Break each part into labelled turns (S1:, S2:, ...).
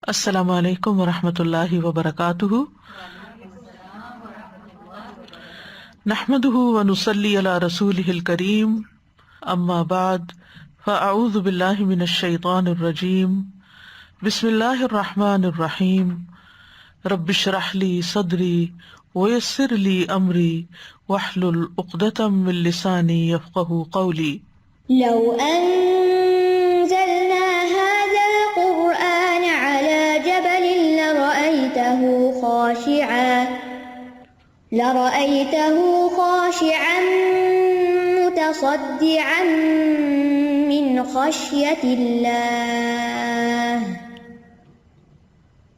S1: السلام علیکم ورحمۃ اللہ وبرکاتہ، نحمده ونصلی علی رسولہ الکریم، اما بعد فاعوذ باللہ من الشیطان الرجیم، بسم اللہ الرحمن الرحیم، رب اشرح لی صدری ویسر لی امری واحلل عقدۃ من لسانی یفقہوا قولی۔
S2: لو أنزلنا هذا القرآن على جبل لرأيته خاشعا متصدعا من خشية الله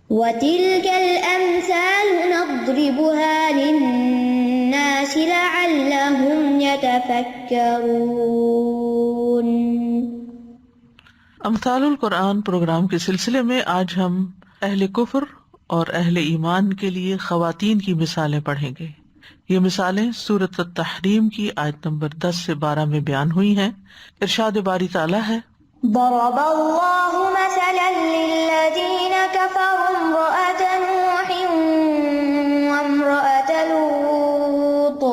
S2: وتلك الأمثال نضربها للناس لعلهم يتفكرون۔
S1: امثال القرآن پروگرام کے سلسلے میں آج ہم اہل کفر اور اہل ایمان کے لیے خواتین کی مثالیں پڑھیں گے۔ یہ مثالیں سورۃ التحریم کی آیت نمبر 10 سے 12 میں بیان ہوئی ہیں۔ ارشاد باری تعالیٰ ہے،
S2: ضرب الله مثلا للذين كفروا امرأة نوح وامرأة لوط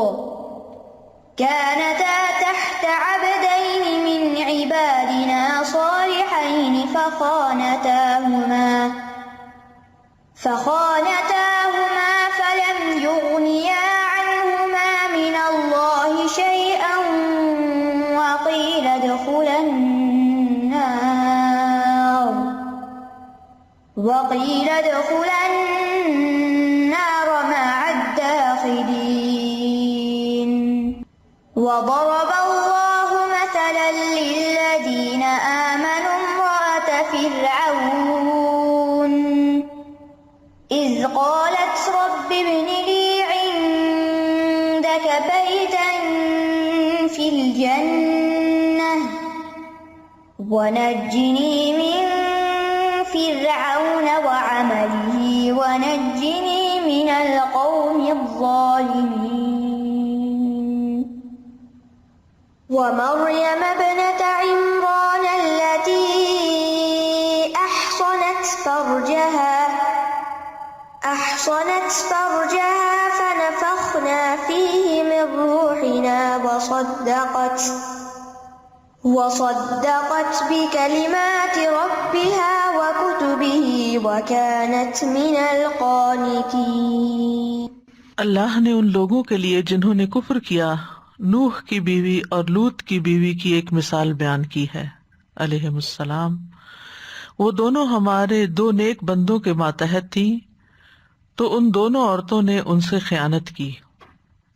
S2: كانتا تحت عبدين من عبادنا صالحين فخانتاهما فلم يغنيا عنهما من الله شيئا وقيل ادخلا النار مع الداخلين۔ وضرب الله مثلا للذين آمنوا امرأة فرعون إذ قالت رب ابن لي عندك بيتا في الجنة ونجني من فرعون وعمله ونجني من القوم الظالمين۔ ومريم ابنة عمران التي أحصنت فرجها فنفخنا فيه من روحنا وصدقت بكلمات ربها وكتبه وكانت من القانتين۔
S1: اللہ نے ان لوگوں کے لیے جنہوں نے کفر کیا نوح کی بیوی اور لوط کی بیوی کی ایک مثال بیان کی ہے علیہم السلام۔ وہ دونوں ہمارے دو نیک بندوں کے ماتحت تھیں، تو ان دونوں عورتوں نے ان سے خیانت کی،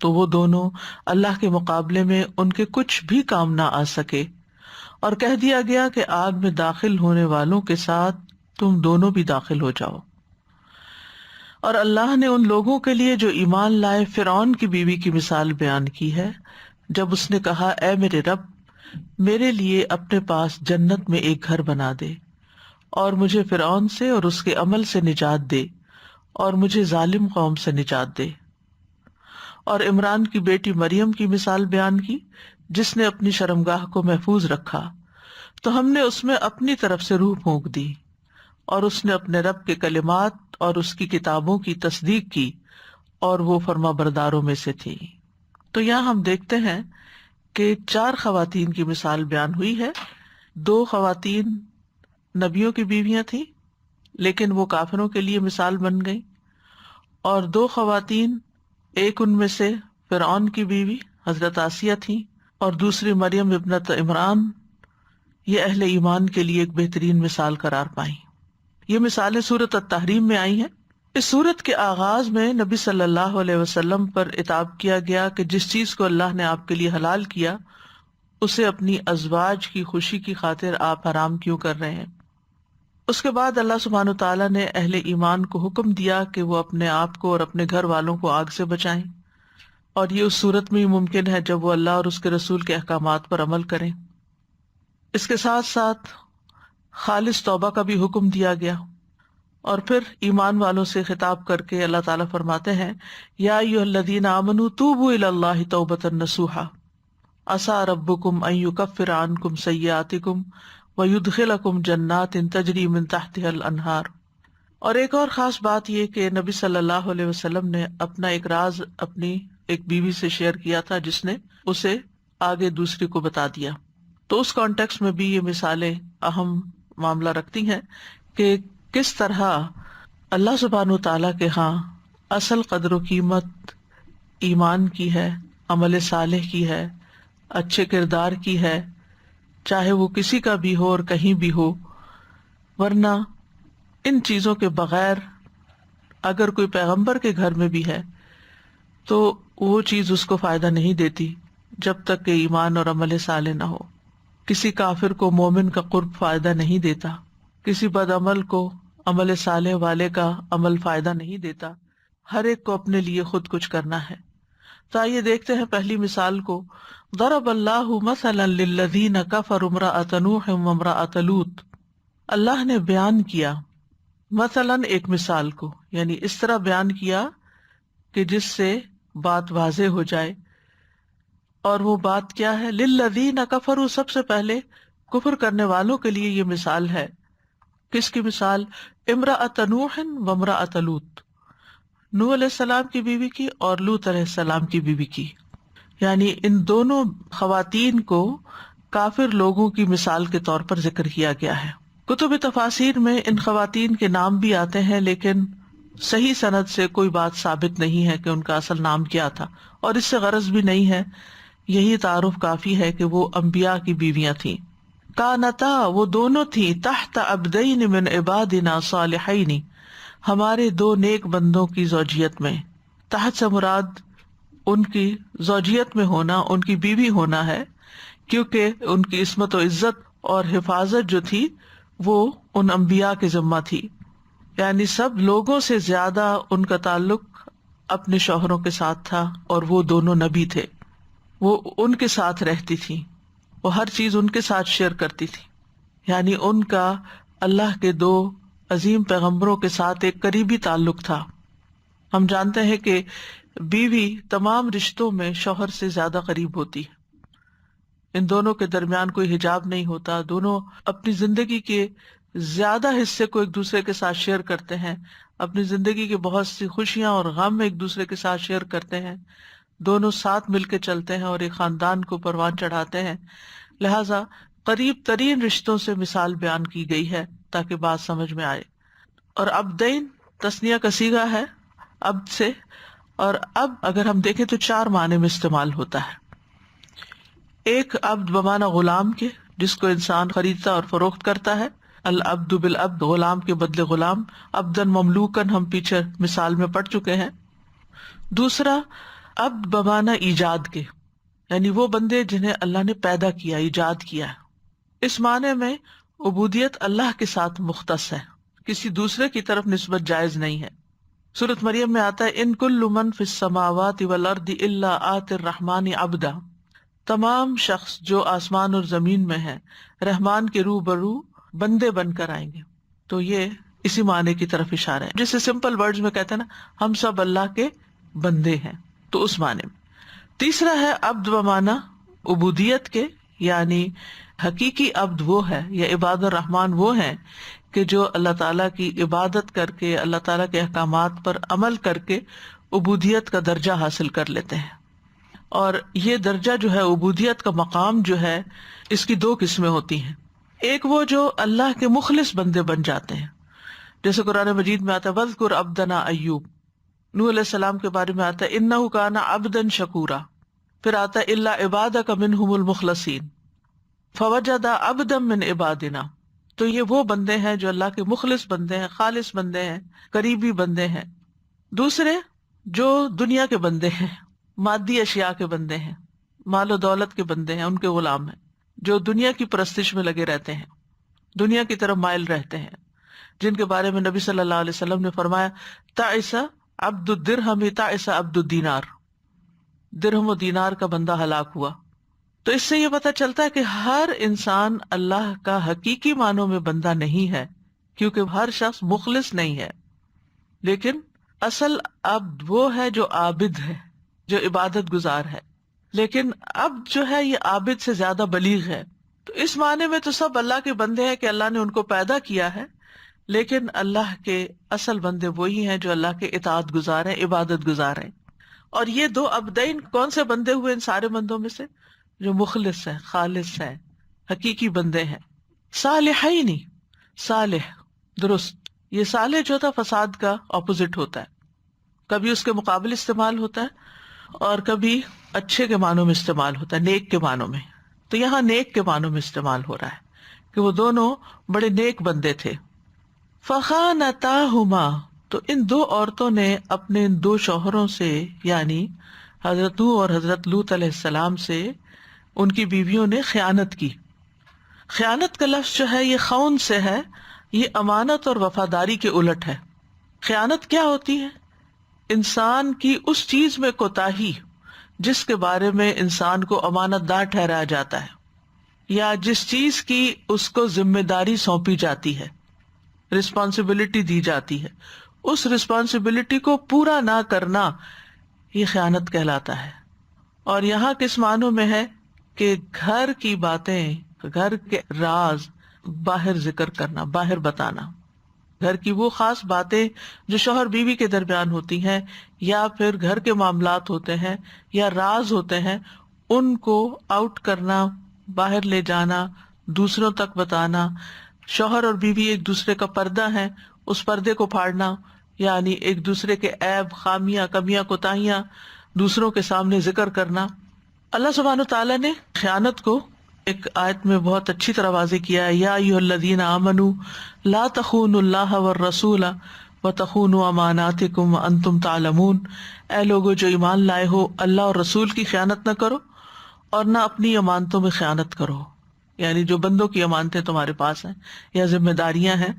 S1: تو وہ دونوں اللہ کے مقابلے میں ان کے کچھ بھی کام نہ آ سکے، اور کہہ دیا گیا کہ آگ میں داخل ہونے والوں کے ساتھ تم دونوں بھی داخل ہو جاؤ۔ اور اللہ نے ان لوگوں کے لیے جو ایمان لائے فرعون کی بیوی کی مثال بیان کی ہے، جب اس نے کہا اے میرے رب، میرے لیے اپنے پاس جنت میں ایک گھر بنا دے، اور مجھے فرعون سے اور اس کے عمل سے نجات دے، اور مجھے ظالم قوم سے نجات دے۔ اور عمران کی بیٹی مریم کی مثال بیان کی، جس نے اپنی شرمگاہ کو محفوظ رکھا، تو ہم نے اس میں اپنی طرف سے روح پھونک دی، اور اس نے اپنے رب کے کلمات اور اس کی کتابوں کی تصدیق کی، اور وہ فرما برداروں میں سے تھی۔ تو یہاں ہم دیکھتے ہیں کہ 4 خواتین کی مثال بیان ہوئی ہے۔ 2 خواتین نبیوں کی بیویاں تھیں، لیکن وہ کافروں کے لیے مثال بن گئی، اور 2 خواتین، ایک ان میں سے فرعون کی بیوی حضرت آسیہ تھیں، اور دوسری مریم ابنت عمران، یہ اہل ایمان کے لیے ایک بہترین مثال قرار پائیں۔ یہ مثالیں سورۃ التحریم میں آئی ہیں۔ اس سورت کے آغاز میں نبی صلی اللہ علیہ وسلم پر عتاب کیا گیا کہ جس چیز کو اللہ نے آپ کے لیے حلال کیا اسے اپنی ازواج کی خوشی کی خاطر آپ حرام کیوں کر رہے ہیں۔ اس کے بعد اللہ سبحانہ تعالیٰ نے اہل ایمان کو حکم دیا کہ وہ اپنے آپ کو اور اپنے گھر والوں کو آگ سے بچائیں، اور یہ اس صورت میں ہی ممکن ہے جب وہ اللہ اور اس کے رسول کے احکامات پر عمل کریں۔ اس کے ساتھ ساتھ خالص توبہ کا بھی حکم دیا گیا، اور پھر ایمان والوں سے خطاب کر کے اللہ تعالیٰ فرماتے ہیں یا ایھا الذین آمنوا توبوا الی اللہ توبۃ نصوحا عسیٰ ربکم ان یکفر عنکم سیئاتکم ویدخلکم جنات تجری من تحتها الانہار۔ اور ایک اور خاص بات یہ کہ نبی صلی اللہ علیہ وسلم نے اپنا ایک راز اپنی ایک بیوی سے شیئر کیا تھا جس نے اسے آگے دوسری کو بتا دیا. تو اس کانٹیکس میں بھی یہ مثالیں اہم معاملہ رکھتی ہیں کہ کس طرح اللہ سبحانہ تعالیٰ کے ہاں اصل قدر و قیمت ایمان کی ہے، عمل صالح کی ہے، اچھے کردار کی ہے، چاہے وہ کسی کا بھی ہو اور کہیں بھی ہو. ورنہ ان چیزوں کے بغیر اگر کوئی پیغمبر کے گھر میں بھی ہے تو وہ چیز اس کو فائدہ نہیں دیتی جب تک کہ ایمان اور عمل صالح نہ ہو. کسی کافر کو مومن کا قرب فائدہ نہیں دیتا، کسی بد عمل کو عمل صالح والے کا عمل فائدہ نہیں دیتا. ہر ایک کو اپنے لیے خود کچھ کرنا ہے. تو آئیے دیکھتے ہیں پہلی مثال کو. ضرب اللہ مثلا للذین کفروا امرأۃ نوح وامرأۃ لوط. اللہ نے بیان کیا مثلاً ایک مثال کو، یعنی اس طرح بیان کیا کہ جس سے بات واضح ہو جائے. اور وہ بات کیا ہے؟ للذین کفروا، سب سے پہلے کفر کرنے والوں کے لیے یہ مثال ہے. کس کی مثال؟ امرأۃ نوح وامرأۃ لوط، نوح علیہ السلام کی بیوی کی اور لوط علیہ السلام کی بیوی کی. یعنی ان دونوں خواتین کو کافر لوگوں کی مثال کے طور پر ذکر کیا گیا ہے. کتب تفاسیر میں ان خواتین کے نام بھی آتے ہیں، لیکن صحیح سند سے کوئی بات ثابت نہیں ہے کہ ان کا اصل نام کیا تھا، اور اس سے غرض بھی نہیں ہے. یہی تعارف کافی ہے کہ وہ انبیاء کی بیویاں تھیں. کانتا، وہ دونوں تھیں، تحت عبدین من عبادنا صالحین، ہمارے دو نیک بندوں کی زوجیت میں. تحت سے مراد ان کی زوجیت میں ہونا، ان کی بیوی ہونا ہے، کیونکہ ان کی عصمت و عزت اور حفاظت جو تھی وہ ان انبیاء کے ذمہ تھی. یعنی سب لوگوں سے زیادہ ان کا تعلق اپنے شوہروں کے ساتھ تھا، اور وہ دونوں نبی تھے. وہ ان کے ساتھ رہتی تھی، وہ ہر چیز ان کے ساتھ شیئر کرتی تھی. یعنی ان کا اللہ کے دو عظیم پیغمبروں کے ساتھ ایک قریبی تعلق تھا. ہم جانتے ہیں کہ بیوی تمام رشتوں میں شوہر سے زیادہ قریب ہوتی ہے. ان دونوں کے درمیان کوئی حجاب نہیں ہوتا، دونوں اپنی زندگی کے زیادہ حصے کو ایک دوسرے کے ساتھ شیئر کرتے ہیں، اپنی زندگی کے بہت سی خوشیاں اور غم ایک دوسرے کے ساتھ شیئر کرتے ہیں، دونوں ساتھ مل کے چلتے ہیں اور ایک خاندان کو پروان چڑھاتے ہیں. لہذا قریب ترین رشتوں سے مثال بیان کی گئی ہے تاکہ بات سمجھ میں آئے. اور عبدین تثنیہ کا صیغہ ہے عبد سے، اور اب اگر ہم دیکھیں تو 4 معنی میں استعمال ہوتا ہے. ایک عبد بمعنی غلام کے، جس کو انسان خریدتا اور فروخت کرتا ہے. العبد بالعبد، غلام کے بدلے غلام. عبدن مملوکن ہم پیچھے مثال میں پڑھ چکے ہیں. دوسرا عبد بمعنی ایجاد کے، یعنی وہ بندے جنہیں اللہ نے پیدا کیا، ایجاد کیا. اس معنی میں عبودیت اللہ کے ساتھ مختص ہے، کسی دوسرے کی طرف نسبت جائز نہیں ہے. سورۃ مریم میں آتا ہے ان کل من فی السماوات والارض الا آتی الرحمن عبدا. تمام شخص جو آسمان اور زمین میں ہیں رحمان کے روبرو بندے بن کر آئیں گے. تو یہ اسی معنی کی طرف اشارہ ہے، جسے سمپل ورڈز میں کہتے ہیں نا ہم سب اللہ کے بندے ہیں، تو اس معنی میں. تیسرا ہے عبد بمعنی عبودیت کے، یعنی حقیقی عبد وہ ہے یا عباد الرحمان وہ ہیں کہ جو اللہ تعالیٰ کی عبادت کر کے، اللہ تعالیٰ کے احکامات پر عمل کر کے عبودیت کا درجہ حاصل کر لیتے ہیں. اور یہ درجہ جو ہے، عبودیت کا مقام جو ہے، اس کی 2 قسمیں ہوتی ہیں. ایک وہ جو اللہ کے مخلص بندے بن جاتے ہیں، جیسے قرآن مجید میں آتا ہے وَاذْكُرْ عَبْدَنَا ایوب. نوح علیہ السلام کے بارے میں آتا ہے اِنَّهُ كَانَ عَبْدًا شَكُورًا. پھر آتا ہے إِلَّا عِبَادَكَ مِنْهُمُ الْمُخْلَصِينَ فَوَجَدَ عَبْدًا مِنْ عِبَادِنَا. تو یہ وہ بندے ہیں جو اللہ کے مخلص بندے ہیں، خالص بندے ہیں، قریبی بندے ہیں. دوسرے جو دنیا کے بندے ہیں، مادی اشیاء کے بندے ہیں، مال و دولت کے بندے ہیں، ان کے غلام ہیں، جو دنیا کی پرستش میں لگے رہتے ہیں، دنیا کی طرف مائل رہتے ہیں، جن کے بارے میں نبی صلی اللہ علیہ وسلم نے فرمایا تعس عبد الدرہم تعس عبد الدینار. درہم و دینار کا بندہ ہلاک ہوا. تو اس سے یہ پتہ چلتا ہے کہ ہر انسان اللہ کا حقیقی معنوں میں بندہ نہیں ہے، کیونکہ ہر شخص مخلص نہیں ہے. لیکن اصل عبد وہ ہے جو عابد ہے، جو عبادت گزار ہے. لیکن عبد جو ہے یہ عابد سے زیادہ بلیغ ہے. تو اس معنی میں تو سب اللہ کے بندے ہیں کہ اللہ نے ان کو پیدا کیا ہے، لیکن اللہ کے اصل بندے وہی ہیں جو اللہ کے اطاعت گزار ہیں، عبادت گزار ہیں. اور یہ دو عبدین کون سے بندے ہوئے ان سارے بندوں میں سے؟ جو مخلص ہیں، خالص ہیں، حقیقی بندے ہیں. صالحین، صالح، درست. یہ صالح جو تھا فساد کا اپوزٹ ہوتا ہے، کبھی اس کے مقابل استعمال ہوتا ہے اور کبھی اچھے کے معنوں میں استعمال ہوتا ہے، نیک کے معنوں میں. تو یہاں نیک کے معنوں میں استعمال ہو رہا ہے کہ وہ دونوں بڑے نیک بندے تھے. فخانتاہما، تو ان دو عورتوں نے اپنے ان دو شوہروں سے، یعنی حضرت نوح اور حضرت لوط علیہ السلام سے، ان کی بیویوں نے خیانت کی. خیانت کا لفظ جو ہے یہ خون سے ہے، یہ امانت اور وفاداری کے الٹ ہے. خیانت کیا ہوتی ہے؟ انسان کی اس چیز میں کوتاہی جس کے بارے میں انسان کو امانت دار ٹھہرایا جاتا ہے، یا جس چیز کی اس کو ذمہ داری سونپی جاتی ہے، رسپانسبلٹی دی جاتی ہے، اس رسپانسبلٹی کو پورا نہ کرنا، یہ خیانت کہلاتا ہے. اور یہاں کس معنوں میں ہے کہ گھر کی باتیں، گھر کے راز باہر ذکر کرنا، باہر بتانا. گھر کی وہ خاص باتیں جو شوہر بیوی کے درمیان ہوتی ہیں، یا پھر گھر کے معاملات ہوتے ہیں، یا راز ہوتے ہیں، ان کو آؤٹ کرنا، باہر لے جانا، دوسروں تک بتانا. شوہر اور بیوی ایک دوسرے کا پردہ ہیں، اس پردے کو پھاڑنا، یعنی ایک دوسرے کے عیب، خامیاں، کمیاں، کوتاہیاں دوسروں کے سامنے ذکر کرنا. اللہ سبحانہ تعالیٰ نے خیانت کو ایک آیت میں بہت اچھی طرح واضح کیا ہے. یا ایھا الذین آمنوا لا تخونوا اللہ والرسول وتخونوا اماناتکم وانتم تعلمون. اے لوگو جو ایمان لائے ہو، اللہ اور رسول کی خیانت نہ کرو اور نہ اپنی امانتوں میں خیانت کرو، یعنی جو بندوں کی امانتیں تمہارے پاس ہیں یا ذمہ داریاں ہیں،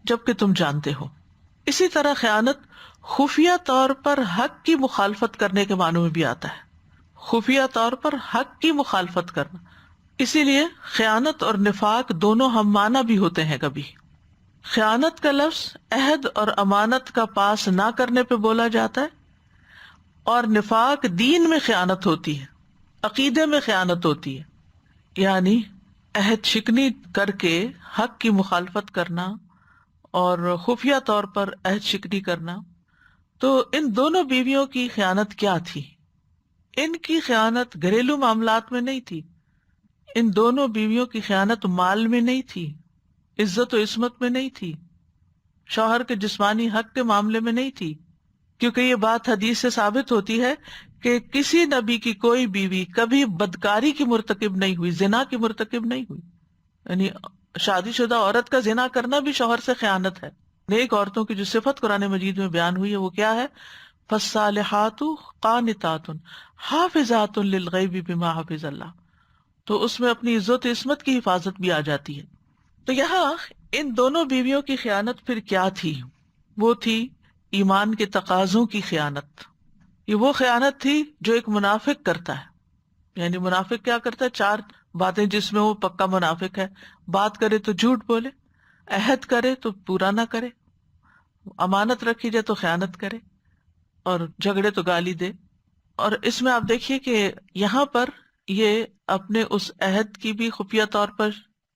S1: جبکہ تم جانتے ہو. اسی طرح خیانت خفیہ طور پر حق کی مخالفت کرنے کے معنوں میں بھی آتا ہے. خفیہ طور پر حق کی مخالفت کرنا. اسی لیے خیانت اور نفاق دونوں ہم معنی بھی ہوتے ہیں. کبھی خیانت کا لفظ عہد اور امانت کا پاس نہ کرنے پہ بولا جاتا ہے، اور نفاق دین میں خیانت ہوتی ہے، عقیدے میں خیانت ہوتی ہے، یعنی عہد شکنی کر کے حق کی مخالفت کرنا اور خفیہ طور پر عہد شکنی کرنا. تو ان دونوں بیویوں کی خیانت کیا تھی؟ ان کی خیانت گھریلو معاملات میں نہیں تھی، ان دونوں بیویوں کی خیانت مال میں نہیں تھی، عزت و عصمت میں نہیں تھی، شوہر کے جسمانی حق کے معاملے میں نہیں تھی. کیونکہ یہ بات حدیث سے ثابت ہوتی ہے کہ کسی نبی کی کوئی بیوی کبھی بدکاری کی مرتکب نہیں ہوئی، زنا کی مرتکب نہیں ہوئی. یعنی شادی شدہ عورت کا زنا کرنا بھی شوہر سے خیانت ہے. نیک عورتوں کی جو صفت قرآن مجید میں بیان ہوئی ہے وہ کیا ہے؟ فالصالحات قانتات حافظات للغیب بما حفظ اللہ. تو اس میں اپنی عزت و عصمت کی حفاظت بھی آ جاتی ہے. تو یہاں ان دونوں بیویوں کی خیانت پھر کیا تھی؟ وہ تھی ایمان کے تقاضوں کی خیانت. یہ وہ خیانت تھی جو ایک منافق کرتا ہے. یعنی منافق کیا کرتا ہے؟ 4 باتیں جس میں وہ پکا منافق ہے. بات کرے تو جھوٹ بولے، عہد کرے تو پورا نہ کرے، امانت رکھی جائے تو خیانت کرے، اور جھگڑے تو گالی دے. اور اس میں آپ دیکھیے کہ یہاں پر یہ اپنے اس عہد کی بھی خفیہ طور پر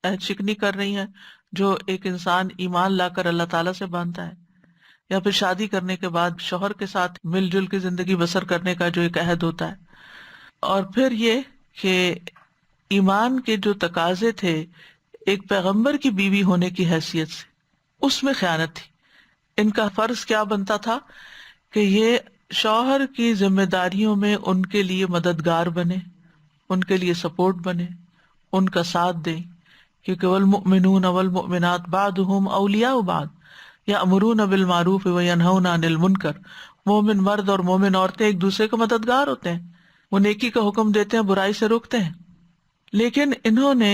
S1: عہد شکنی کر رہی ہیں جو ایک انسان ایمان لا کر اللہ تعالیٰ سے باندھتا ہے، یا پھر شادی کرنے کے بعد شوہر کے ساتھ مل جل کے زندگی بسر کرنے کا جو ایک عہد ہوتا ہے. اور پھر یہ کہ ایمان کے جو تقاضے تھے ایک پیغمبر کی بیوی ہونے کی حیثیت سے، اس میں خیانت تھی. ان کا فرض کیا بنتا تھا کہ یہ شوہر کی ذمہ داریوں میں ان کے لیے مددگار بنے، ان کے لیے سپورٹ بنے، ان کا ساتھ دیں. کیونکہ والمؤمنون والمؤمنات بعضهم اولیاء بعض یأمرون بالمعروف وینہون عن المنکر. مومن مرد اور مومن عورتیں ایک دوسرے کے مددگار ہوتے ہیں، وہ نیکی کا حکم دیتے ہیں، برائی سے روکتے ہیں. لیکن انہوں نے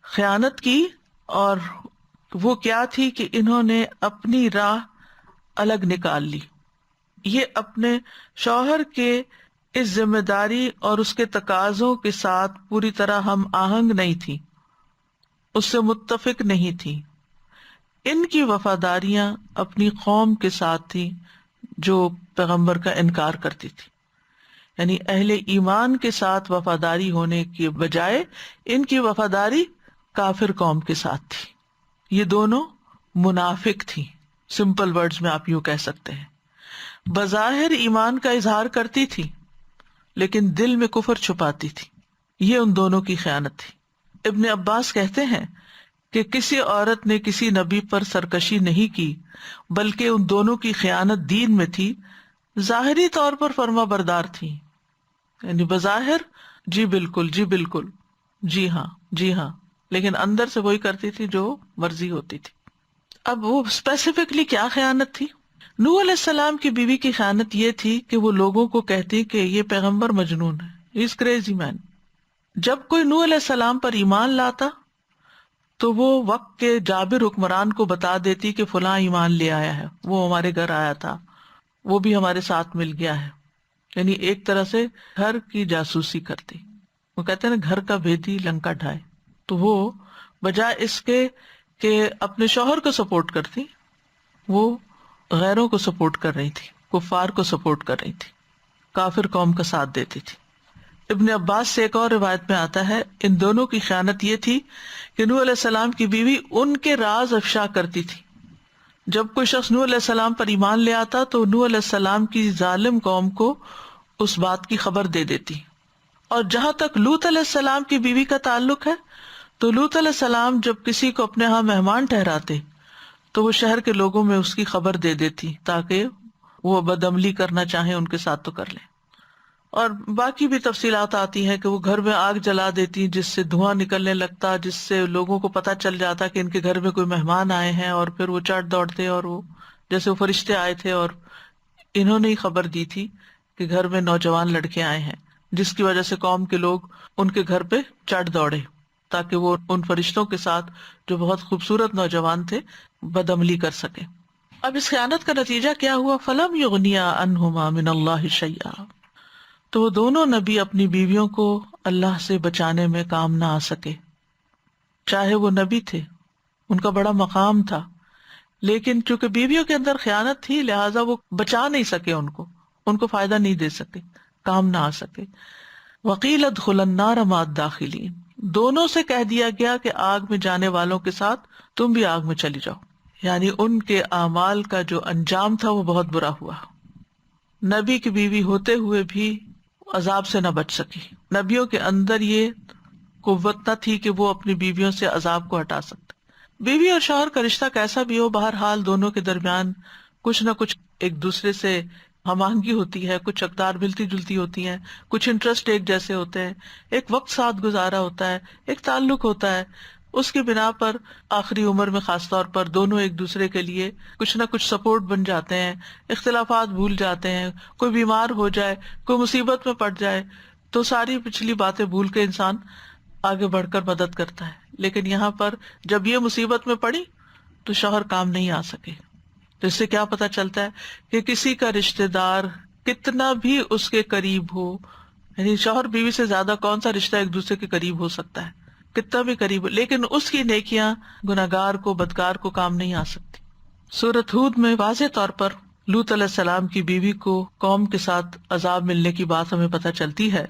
S1: خیانت کی، اور وہ کیا تھی کہ انہوں نے اپنی راہ الگ نکال لی. یہ اپنے شوہر کے اس ذمہ داری اور اس کے تقاضوں کے ساتھ پوری طرح ہم آہنگ نہیں تھی، اس سے متفق نہیں تھی. ان کی وفاداریاں اپنی قوم کے ساتھ تھی جو پیغمبر کا انکار کرتی تھی. یعنی اہل ایمان کے ساتھ وفاداری ہونے کے بجائے ان کی وفاداری کافر قوم کے ساتھ تھی. یہ دونوں منافق تھی، سمپل ورڈز میں آپ یوں کہہ سکتے ہیں. بظاہر ایمان کا اظہار کرتی تھی لیکن دل میں کفر چھپاتی تھی. یہ ان دونوں کی خیانت تھی. ابن عباس کہتے ہیں کہ کسی عورت نے کسی نبی پر سرکشی نہیں کی بلکہ ان دونوں کی خیانت دین میں تھی. ظاہری طور پر فرما بردار تھی، یعنی بظاہر جی بالکل جی بالکل جی ہاں جی ہاں، لیکن اندر سے وہی کرتی تھی جو مرضی ہوتی تھی. اب وہ اسپیسیفکلی کیا خیانت تھی؟ نوح علیہ السلام کی بیوی کی خیانت یہ تھی کہ وہ لوگوں کو کہتی کہ یہ پیغمبر مجنون ہے، از کریزی مین. جب کوئی نوح علیہ السلام پر ایمان لاتا تو وہ وقت کے جابر حکمران کو بتا دیتی کہ فلاں ایمان لے آیا ہے، وہ ہمارے گھر آیا تھا، وہ بھی ہمارے ساتھ مل گیا ہے. یعنی ایک طرح سے گھر کی جاسوسی کرتی. وہ کہتے ہیں نا گھر کا بھیدی لنکا ڈھائے. تو وہ بجائے اس کے کہ اپنے شوہر کو سپورٹ کرتی، وہ غیروں کو سپورٹ کر رہی تھی، کفار کو سپورٹ کر رہی تھی، کافر قوم کا ساتھ دیتی تھی. ابن عباس سے ایک اور روایت میں آتا ہے ان دونوں کی خیانت یہ تھی کہ نوح علیہ السلام کی بیوی ان کے راز افشا کرتی تھی. جب کوئی شخص نوح علیہ السلام پر ایمان لے آتا تو نوح علیہ السلام کی ظالم قوم کو اس بات کی خبر دے دیتی. اور جہاں تک لوط علیہ السلام کی بیوی کا تعلق ہے تو لوط علیہ السلام جب کسی کو اپنے ہاں مہمان ٹھہراتے تو وہ شہر کے لوگوں میں اس کی خبر دے دیتی تاکہ وہ بدعملی کرنا چاہیں ان کے ساتھ تو کر لیں. اور باقی بھی تفصیلات آتی ہیں کہ وہ گھر میں آگ جلا دیتی جس سے دھواں نکلنے لگتا، جس سے لوگوں کو پتہ چل جاتا کہ ان کے گھر میں کوئی مہمان آئے ہیں، اور پھر وہ چڑھ دوڑتے اور وہ جیسے وہ فرشتے آئے تھے اور انہوں نے ہی خبر دی تھی کہ گھر میں نوجوان لڑکے آئے ہیں، جس کی وجہ سے قوم کے لوگ ان کے گھر پہ چڑھ دوڑے تاکہ وہ ان فرشتوں کے ساتھ جو بہت خوبصورت نوجوان تھے بدعملی کر سکے. اب اس خیانت کا نتیجہ کیا ہوا؟ فلم یغنیا عنہما من اللہ شیئا، تو وہ دونوں نبی اپنی بیویوں کو اللہ سے بچانے میں کام نہ آ سکے. چاہے وہ نبی تھے، ان کا بڑا مقام تھا، لیکن چونکہ بیویوں کے اندر خیانت تھی لہٰذا وہ بچا نہیں سکے، ان کو فائدہ نہیں دے سکے، کام نہ آ سکے. وقیل ادخلا النار مع الداخلین، دونوں سے کہہ دیا گیا کہ آگ میں جانے والوں کے ساتھ تم بھی آگ میں چلی جاؤ. یعنی ان کے اعمال کا جو انجام تھا وہ بہت برا ہوا. نبی کی بیوی ہوتے ہوئے بھی عذاب سے نہ بچ سکی. نبیوں کے اندر یہ قوت نہ تھی کہ وہ اپنی بیویوں سے عذاب کو ہٹا سکتے. بیوی اور شوہر کا رشتہ کیسا بھی ہو، بہرحال دونوں کے درمیان کچھ نہ کچھ ایک دوسرے سے ہم آہنگی ہوتی ہے، کچھ اقدار ملتی جلتی ہوتی ہیں، کچھ انٹرسٹ ایک جیسے ہوتے ہیں، ایک وقت ساتھ گزارا ہوتا ہے، ایک تعلق ہوتا ہے. اس کی بنا پر آخری عمر میں خاص طور پر دونوں ایک دوسرے کے لیے کچھ نہ کچھ سپورٹ بن جاتے ہیں، اختلافات بھول جاتے ہیں. کوئی بیمار ہو جائے، کوئی مصیبت میں پڑ جائے تو ساری پچھلی باتیں بھول کے انسان آگے بڑھ کر مدد کرتا ہے. لیکن یہاں پر جب یہ مصیبت میں پڑی تو شوہر کام نہیں آ سکے. تو اس سے کیا پتہ چلتا ہے کہ کسی کا رشتہ دار کتنا بھی اس کے قریب ہو، یعنی شوہر بیوی سے زیادہ کون سا رشتہ ایک دوسرے کے قریب ہو سکتا ہے، کتنا بھی قریب ہو، لیکن اس کی نیکیاں گناہگار کو، بدکار کو کام نہیں آ سکتی. سورۃ ہود میں واضح طور پر لوط علیہ السلام کی بیوی کو قوم کے ساتھ عذاب ملنے کی بات ہمیں پتہ چلتی ہے.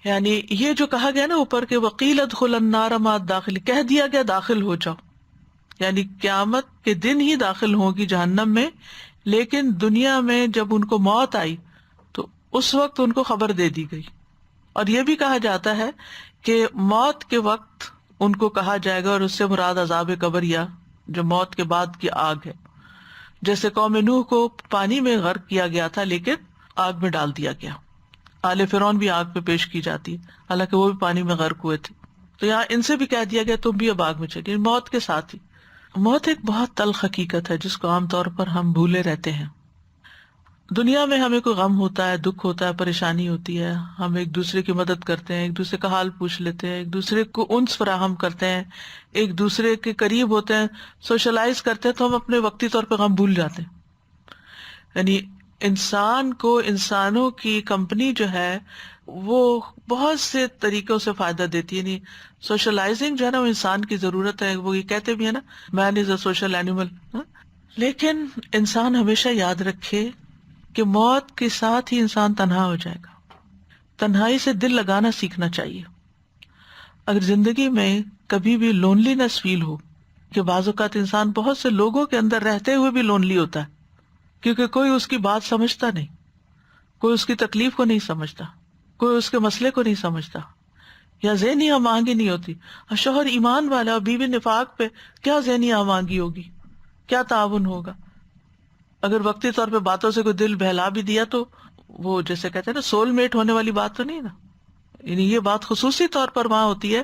S1: یعنی یہ جو کہا گیا نا اوپر کے وقیل ادخل النار مع الداخلین، کہہ دیا گیا داخل ہو جاؤ، یعنی قیامت کے دن ہی داخل ہوگی جہنم میں. لیکن دنیا میں جب ان کو موت آئی تو اس وقت ان کو خبر دے دی گئی. اور یہ بھی کہا جاتا ہے کہ موت کے وقت ان کو کہا جائے گا، اور اس سے مراد عذاب قبر یا جو موت کے بعد کی آگ ہے. جیسے قوم نوح کو پانی میں غرق کیا گیا تھا لیکن آگ میں ڈال دیا گیا. آل فرعون بھی آگ پہ پیش کی جاتی ہے، حالانکہ وہ بھی پانی میں غرق ہوئے تھے. تو یہاں ان سے بھی کہہ دیا گیا تم بھی اب آگ میں چلیے، موت کے ساتھ ہی. موت ایک بہت تلخ حقیقت ہے جس کو عام طور پر ہم بھولے رہتے ہیں. دنیا میں ہمیں کوئی غم ہوتا ہے، دکھ ہوتا ہے، پریشانی ہوتی ہے، ہم ایک دوسرے کی مدد کرتے ہیں، ایک دوسرے کا حال پوچھ لیتے ہیں، ایک دوسرے کو انس فراہم کرتے ہیں، ایک دوسرے کے قریب ہوتے ہیں، سوشلائز کرتے ہیں، تو ہم اپنے وقتی طور پہ غم بھول جاتے ہیں. یعنی انسان کو انسانوں کی کمپنی جو ہے وہ بہت سے طریقوں سے فائدہ دیتی ہے. یعنی سوشلائزنگ جو ہے نا وہ انسان کی ضرورت ہے. وہ یہ کہتے بھی ہے نا مین از اے سوشل اینیمل. لیکن انسان ہمیشہ یاد رکھے کہ موت کے ساتھ ہی انسان تنہا ہو جائے گا. تنہائی سے دل لگانا سیکھنا چاہیے. اگر زندگی میں کبھی بھی لونلینس فیل ہو کہ بعض اوقات انسان بہت سے لوگوں کے اندر رہتے ہوئے بھی لونلی ہوتا ہے، کیونکہ کوئی اس کی بات سمجھتا نہیں، کوئی اس کی تکلیف کو نہیں سمجھتا، کوئی اس کے مسئلے کو نہیں سمجھتا، یا ذہنی ہم آہنگی نہیں ہوتی. اور شوہر ایمان والا اور بیوی نفاق پہ کیا ذہنی ہم آہنگی ہوگی، کیا تعاون ہوگا؟ اگر وقتی طور پہ باتوں سے کوئی دل بہلا بھی دیا تو وہ جیسے کہتے ہیں نا سول میٹ ہونے والی بات تو نہیں نا. یعنی یہ بات خصوصی طور پر وہاں ہوتی ہے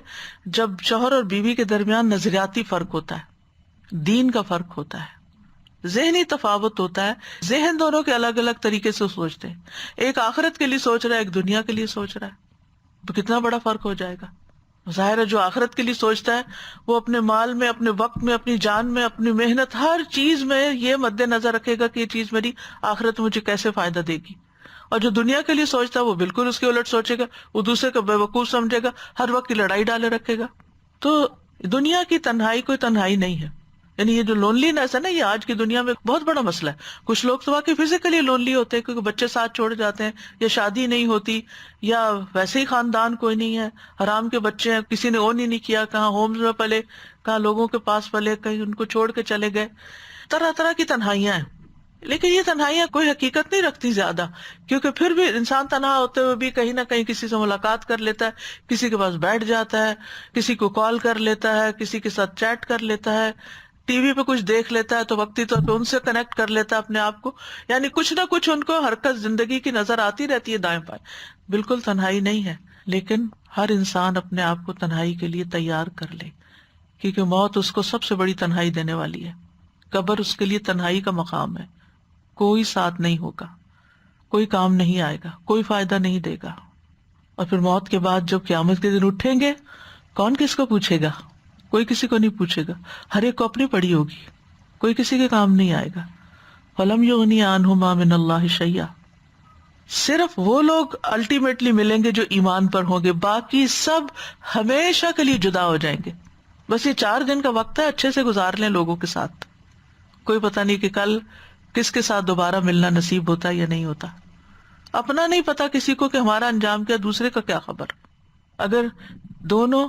S1: جب شوہر اور بیوی کے درمیان نظریاتی فرق ہوتا ہے، دین کا فرق ہوتا ہے، ذہنی تفاوت ہوتا ہے، ذہن دونوں کے الگ الگ طریقے سے سوچتے ہیں، ایک آخرت کے لیے سوچ رہا ہے، ایک دنیا کے لیے سوچ رہا ہے، تو کتنا بڑا فرق ہو جائے گا. ظاہر ہے جو آخرت کے لیے سوچتا ہے وہ اپنے مال میں، اپنے وقت میں، اپنی جان میں، اپنی محنت، ہر چیز میں یہ مد نظر رکھے گا کہ یہ چیز میری آخرت مجھے کیسے فائدہ دے گی. اور جو دنیا کے لیے سوچتا ہے وہ بالکل اس کے الٹ سوچے گا، وہ دوسرے کو بیوقوف سمجھے گا، ہر وقت کی لڑائی ڈالے رکھے گا. تو دنیا کی تنہائی کوئی تنہائی نہیں ہے. یعنی یہ جو لونلی نیس ہے نا، یہ آج کی دنیا میں بہت بڑا مسئلہ ہے. کچھ لوگ تو واقعی فزیکلی لونلی ہوتے ہیں کیونکہ بچے ساتھ چھوڑ جاتے ہیں، یا شادی نہیں ہوتی، یا ویسے ہی خاندان کوئی نہیں ہے، حرام کے بچے ہیں، کسی نے اون ہی نہیں کیا، کہاں ہومز میں پلے، کہاں لوگوں کے پاس پلے، کہیں ان کو چھوڑ کے چلے گئے. طرح طرح کی تنہائیاں ہیں. لیکن یہ تنہائیاں کوئی حقیقت نہیں رکھتی زیادہ، کیونکہ پھر بھی انسان تنہا ہوتے ہوئے بھی کہیں نہ کہیں کسی سے ملاقات کر لیتا ہے، کسی کے پاس بیٹھ جاتا ہے، کسی کو کال کر لیتا ہے، کسی کے ساتھ چیٹ کر لیتا ہے، ٹی وی پہ کچھ دیکھ لیتا ہے تو وقتی طور پہ ان سے کنیکٹ کر لیتا ہے اپنے آپ کو. یعنی کچھ نہ کچھ ان کو حرکت زندگی کی نظر آتی رہتی ہے دائیں بائیں. بالکل تنہائی نہیں ہے، لیکن ہر انسان اپنے آپ کو تنہائی کے لیے تیار کر لے، کیونکہ موت اس کو سب سے بڑی تنہائی دینے والی ہے. قبر اس کے لیے تنہائی کا مقام ہے. کوئی ساتھ نہیں ہوگا، کوئی کام نہیں آئے گا، کوئی فائدہ نہیں دے گا. اور پھر موت کے بعد جب قیامت کے دن اٹھیں گے، کون کس کو پوچھے گا؟ کوئی کسی کو نہیں پوچھے گا، ہر ایک کو اپنی پڑی ہوگی، کوئی کسی کے کام نہیں آئے گا. فَلَمْ يُغْنِ عَنْهُمَا مِنَ اللَّهِ شَيْئًا. صرف وہ لوگ الٹیمیٹلی ملیں گے جو ایمان پر ہوں گے، باقی سب ہمیشہ کے لیے جدا ہو جائیں گے. بس یہ 4 دن کا وقت ہے، اچھے سے گزار لیں لوگوں کے ساتھ. کوئی پتہ نہیں کہ کل کس کے ساتھ دوبارہ ملنا نصیب ہوتا ہے یا نہیں ہوتا. اپنا نہیں پتا کسی کو کہ ہمارا انجام کیا، دوسرے کا کیا خبر. اگر دونوں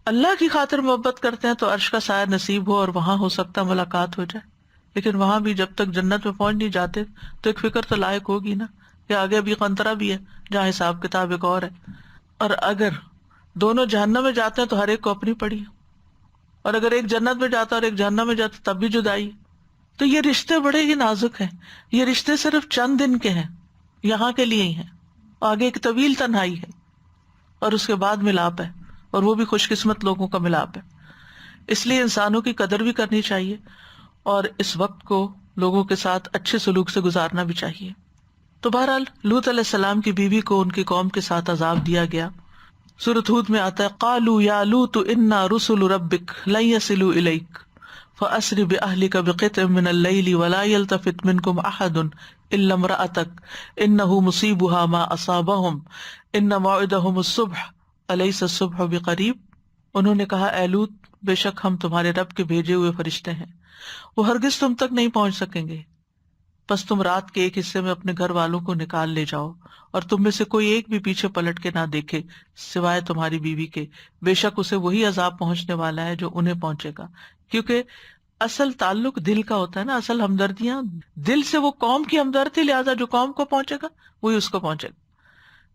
S1: اللہ کی خاطر محبت کرتے ہیں تو عرش کا سایہ نصیب ہو اور وہاں ہو سکتا ملاقات ہو جائے. لیکن وہاں بھی جب تک جنت میں پہنچ نہیں جاتے تو ایک فکر تو لائق ہوگی نا کہ آگے بھی قنطرہ بھی ہے جہاں حساب کتاب ایک اور ہے. اور اگر دونوں جہنم میں جاتے ہیں تو ہر ایک کو اپنی پڑی، اور اگر ایک جنت میں جاتا اور ایک جہنم میں جاتا تب بھی جدائی. تو یہ رشتے بڑے ہی نازک ہیں. یہ رشتے صرف چند دن کے ہیں، یہاں کے لیے ہی ہیں. آگے ایک طویل تنہائی ہے اور اس کے بعد ملاپ ہے، اور وہ بھی خوش قسمت لوگوں کا ملاپ ہے. اس لیے انسانوں کی قدر بھی کرنی چاہیے اور اس وقت کو لوگوں کے ساتھ اچھے سلوک سے گزارنا بھی چاہیے. تو بہرحال لوط علیہ السلام کی بیوی کو ان کی قوم کے ساتھ عذاب دیا گیا. سورۃ ہود میں آتا ہے قالوا یا لوط انا رسل ربک لن يصلوا الیک فاسر باہلک بقطع من اللیل ولا یلتفت منکم احد الا امرأتک انہ مصیبها ما اصابہم ان موعدہم الصبح الیس الصبح بقریب. انہوں نے کہا اے لوط، بے شک ہم تمہارے رب کے بھیجے ہوئے فرشتے ہیں، وہ ہرگز تم تک نہیں پہنچ سکیں گے. پس تم رات کے ایک حصے میں اپنے گھر والوں کو نکال لے جاؤ اور تم میں سے کوئی ایک بھی پیچھے پلٹ کے نہ دیکھے سوائے تمہاری بیوی کے، بے شک اسے وہی عذاب پہنچنے والا ہے جو انہیں پہنچے گا. کیونکہ اصل تعلق دل کا ہوتا ہے نا، اصل ہمدردیاں دل سے، وہ قوم کی ہمدردی، لہٰذا جو قوم کو پہنچے گا وہی اس کو پہنچے گا.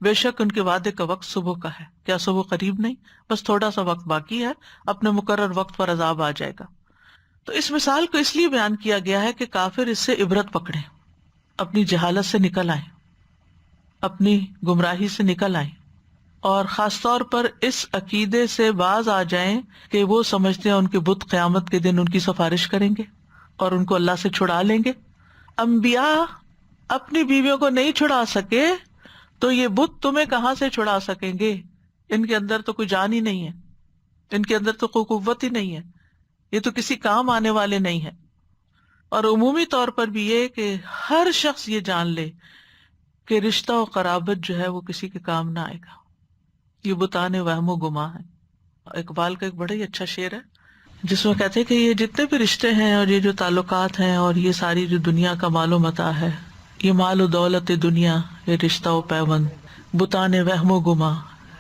S1: بے شک ان کے وعدے کا وقت صبح کا ہے، کیا صبح قریب نہیں، بس تھوڑا سا وقت باقی ہے، اپنے مقرر وقت پر عذاب آ جائے گا. تو اس مثال کو اس لیے بیان کیا گیا ہے کہ کافر اس سے عبرت پکڑیں، اپنی جہالت سے نکل آئیں، اپنی گمراہی سے نکل آئیں، اور خاص طور پر اس عقیدے سے باز آ جائیں کہ وہ سمجھتے ہیں ان کے بت قیامت کے دن ان کی سفارش کریں گے اور ان کو اللہ سے چھڑا لیں گے. انبیاء اپنی بیویوں کو نہیں چھڑا سکے تو یہ بت تمہیں کہاں سے چھڑا سکیں گے؟ ان کے اندر تو کوئی جان ہی نہیں ہے، ان کے اندر تو کوئی قوت ہی نہیں ہے، یہ تو کسی کام آنے والے نہیں ہیں. اور عمومی طور پر بھی یہ کہ ہر شخص یہ جان لے کہ رشتہ و قرابت جو ہے وہ کسی کے کام نہ آئے گا. یہ بتانے وہم و گما ہے. اقبال کا ایک بڑا ہی اچھا شعر ہے جس میں کہتے ہیں کہ یہ جتنے بھی رشتے ہیں اور یہ جو تعلقات ہیں اور یہ ساری جو دنیا کا مال و متاع ہے، یہ مال و دولت دنیا، یہ رشتہ و پیوند، بتانے وہم و گما،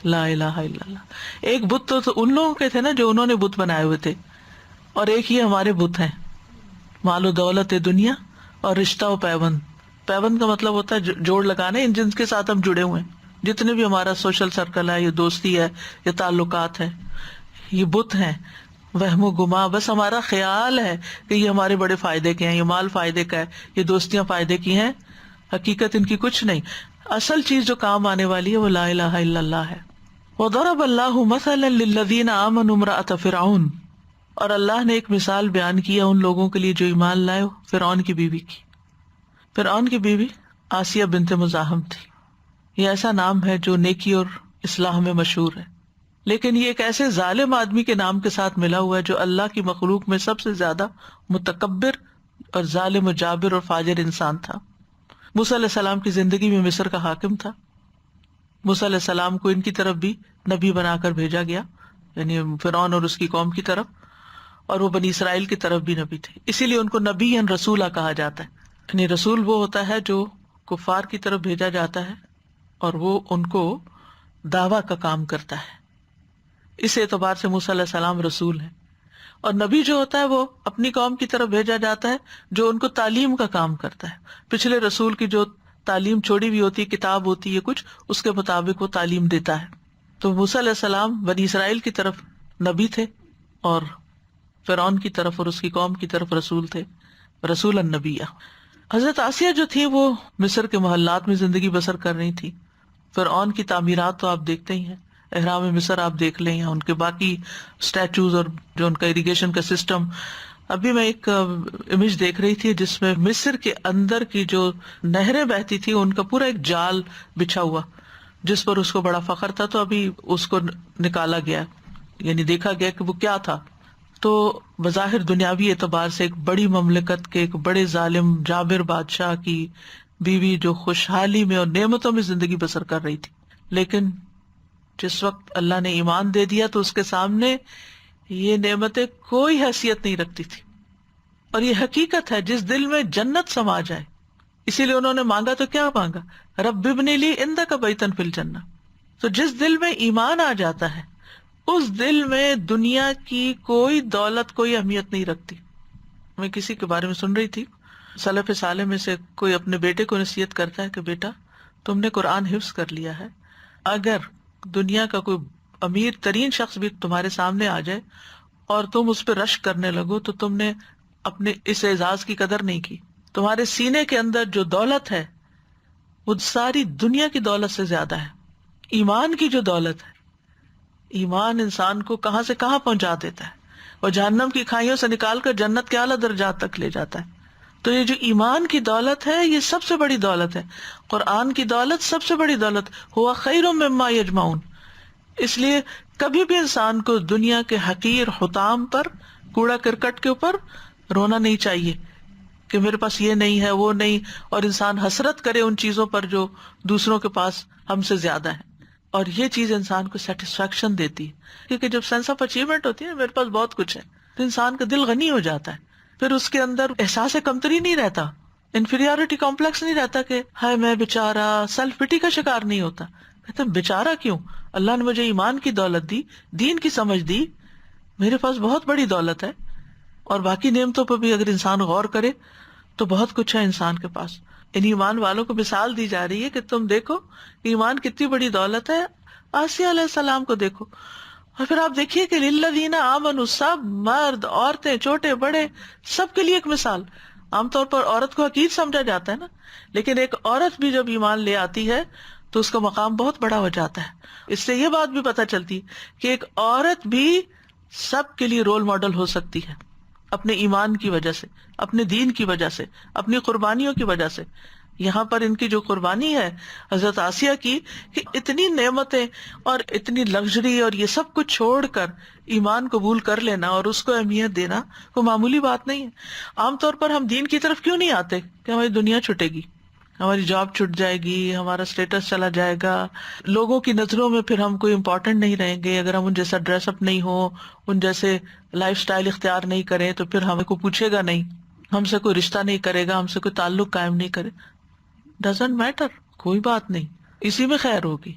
S1: لا الہ الا اللہ. ایک بت تو ان لوگوں کے تھے نا جو انہوں نے بت بنائے ہوئے تھے، اور ایک یہ ہمارے بت ہیں، مال و دولت دنیا اور رشتہ و پیوند. پیوند کا مطلب ہوتا ہے جوڑ لگانا، ان جن کے ساتھ ہم جڑے ہوئے ہیں، جتنے بھی ہمارا سوشل سرکل ہے، یہ دوستی ہے، یہ تعلقات ہیں، یہ بت ہیں. وہم و گما، بس ہمارا خیال ہے کہ یہ ہمارے بڑے فائدے کے ہیں، یہ مال فائدے کا ہے، یہ دوستیاں فائدے کی ہیں، حقیقت ان کی کچھ نہیں. اصل چیز جو کام آنے والی ہے وہ لا الہ الا اللہ ہے. وضرب اللہ مثلا للذین آمنوا امرأۃ فرعون، اور اللہ نے ایک مثال بیان کیا ان لوگوں کے لیے جو ایمان لائے فرعون کی بیوی کی. فرعون کی بیوی آسیہ بنت مزاحم تھی. یہ ایسا نام ہے جو نیکی اور اصلاح میں مشہور ہے، لیکن یہ ایک ایسے ظالم آدمی کے نام کے ساتھ ملا ہوا ہے جو اللہ کی مخلوق میں سب سے زیادہ متکبر اور ظالم و جابر اور فاجر انسان تھا. موسیٰ علیہ السلام کی زندگی میں مصر کا حاکم تھا. موسیٰ علیہ السلام کو ان کی طرف بھی نبی بنا کر بھیجا گیا، یعنی فرعون اور اس کی قوم کی طرف، اور وہ بنی اسرائیل کی طرف بھی نبی تھے. اسی لیے ان کو نبی یا رسولہ کہا جاتا ہے. یعنی رسول وہ ہوتا ہے جو کفار کی طرف بھیجا جاتا ہے اور وہ ان کو دعویٰ کا کام کرتا ہے. اس اعتبار سے موسیٰ علیہ السلام رسول ہیں. اور نبی جو ہوتا ہے وہ اپنی قوم کی طرف بھیجا جاتا ہے جو ان کو تعلیم کا کام کرتا ہے. پچھلے رسول کی جو تعلیم چھوڑی ہوئی ہوتی ہے، کتاب ہوتی ہے کچھ، اس کے مطابق وہ تعلیم دیتا ہے. تو موسیٰ علیہ السلام بنی اسرائیل کی طرف نبی تھے اور فرعون کی طرف اور اس کی قوم کی طرف رسول تھے، رسول النبیہ. حضرت آسیہ جو تھی وہ مصر کے محلات میں زندگی بسر کر رہی تھی. فرعون کی تعمیرات تو آپ دیکھتے ہی ہیں، احرام مصر آپ دیکھ لیں، یا ان کے باقی اسٹیچوز اور جو ان کا اریگیشن کا سسٹم. ابھی میں ایک امیج دیکھ رہی تھی جس میں مصر کے اندر کی جو نہریں بہتی تھی ان کا پورا ایک جال بچھا ہوا جس پر اس کو بڑا فخر تھا. تو ابھی اس کو نکالا گیا، یعنی دیکھا گیا کہ وہ کیا تھا. تو بظاہر دنیاوی اعتبار سے ایک بڑی مملکت کے ایک بڑے ظالم جابر بادشاہ کی بیوی جو خوشحالی میں اور نعمتوں میں زندگی بسر کر رہی تھی، لیکن جس وقت اللہ نے ایمان دے دیا تو اس کے سامنے یہ نعمتیں کوئی حیثیت نہیں رکھتی تھی. اور یہ حقیقت ہے، جس دل میں جنت سما جائے، اسی لیے انہوں نے مانگا تو کیا مانگا، رب ابن لی عندک بیتا فی الجنہ. تو جس دل میں ایمان آ جاتا ہے اس دل میں دنیا کی کوئی دولت کوئی اہمیت نہیں رکھتی. میں کسی کے بارے میں سن رہی تھی، سلف صالح میں سے کوئی اپنے بیٹے کو نصیحت کرتا ہے کہ بیٹا تم نے قرآن حفظ کر لیا ہے، اگر دنیا کا کوئی امیر ترین شخص بھی تمہارے سامنے آ جائے اور تم اس پہ رشک کرنے لگو تو تم نے اپنے اس اعزاز کی قدر نہیں کی. تمہارے سینے کے اندر جو دولت ہے وہ ساری دنیا کی دولت سے زیادہ ہے. ایمان کی جو دولت ہے، ایمان انسان کو کہاں سے کہاں پہنچا دیتا ہے اور جہنم کی کھائیوں سے نکال کر جنت کے اعلیٰ درجات تک لے جاتا ہے. تو یہ جو ایمان کی دولت ہے یہ سب سے بڑی دولت ہے. قرآن کی دولت سب سے بڑی دولت، ہوا خیر مما یجمعون. اس لیے کبھی بھی انسان کو دنیا کے حقیر حطام پر، کوڑا کرکٹ کے اوپر رونا نہیں چاہیے کہ میرے پاس یہ نہیں ہے وہ نہیں، اور انسان حسرت کرے ان چیزوں پر جو دوسروں کے پاس ہم سے زیادہ ہے. اور یہ چیز انسان کو سیٹسفیکشن دیتی ہے، کیونکہ جب سینس آف اچیومنٹ ہوتی ہے میرے پاس بہت کچھ ہے تو انسان کا دل غنی ہو جاتا ہے. پھر اس کے اندر احساس کمتری نہیں رہتا، انفیریورٹی کمپلیکس نہیں رہتا کہ ہائے میں بیچارہ، سیلف پٹی کا شکار نہیں ہوتا. کہتے بیچارہ کیوں، اللہ نے مجھے ایمان کی دولت دی، دین کی سمجھ دی، میرے پاس بہت بڑی دولت ہے. اور باقی نعمتوں پہ بھی اگر انسان غور کرے تو بہت کچھ ہے انسان کے پاس. ان ایمان والوں کو مثال دی جا رہی ہے کہ تم دیکھو ایمان کتنی بڑی دولت ہے. آسیہ علیہ السلام کو دیکھو، اور پھر آپ دیکھیے کہ للذین آمنوا، سب مرد عورتیں چھوٹے بڑے سب کے لیے ایک مثال. عام طور پر عورت کو حقیر سمجھا جاتا ہے نا، لیکن ایک عورت بھی جب ایمان لے آتی ہے تو اس کا مقام بہت بڑا ہو جاتا ہے. اس سے یہ بات بھی پتہ چلتی ہے کہ ایک عورت بھی سب کے لیے رول ماڈل ہو سکتی ہے، اپنے ایمان کی وجہ سے، اپنے دین کی وجہ سے، اپنی قربانیوں کی وجہ سے. یہاں پر ان کی جو قربانی ہے حضرت آسیہ کی، کہ اتنی نعمتیں اور اتنی لگژری اور یہ سب کچھ چھوڑ کر ایمان قبول کر لینا اور اس کو اہمیت دینا وہ معمولی بات نہیں ہے. عام طور پر ہم دین کی طرف کیوں نہیں آتے کہ ہماری دنیا چھٹے گی، ہماری جاب چھٹ جائے گی، ہمارا اسٹیٹس چلا جائے گا، لوگوں کی نظروں میں پھر ہم کوئی امپورٹنٹ نہیں رہیں گے. اگر ہم ان جیسا ڈریس اپ نہیں ہو، ان جیسے لائف سٹائل اختیار نہیں کریں تو پھر ہمیں کوئی پوچھے گا نہیں، ہم سے کوئی رشتہ نہیں کرے گا، ہم سے کوئی تعلق قائم نہیں کرے. ڈزنٹ میٹر، کوئی بات نہیں، اسی میں خیر ہوگی.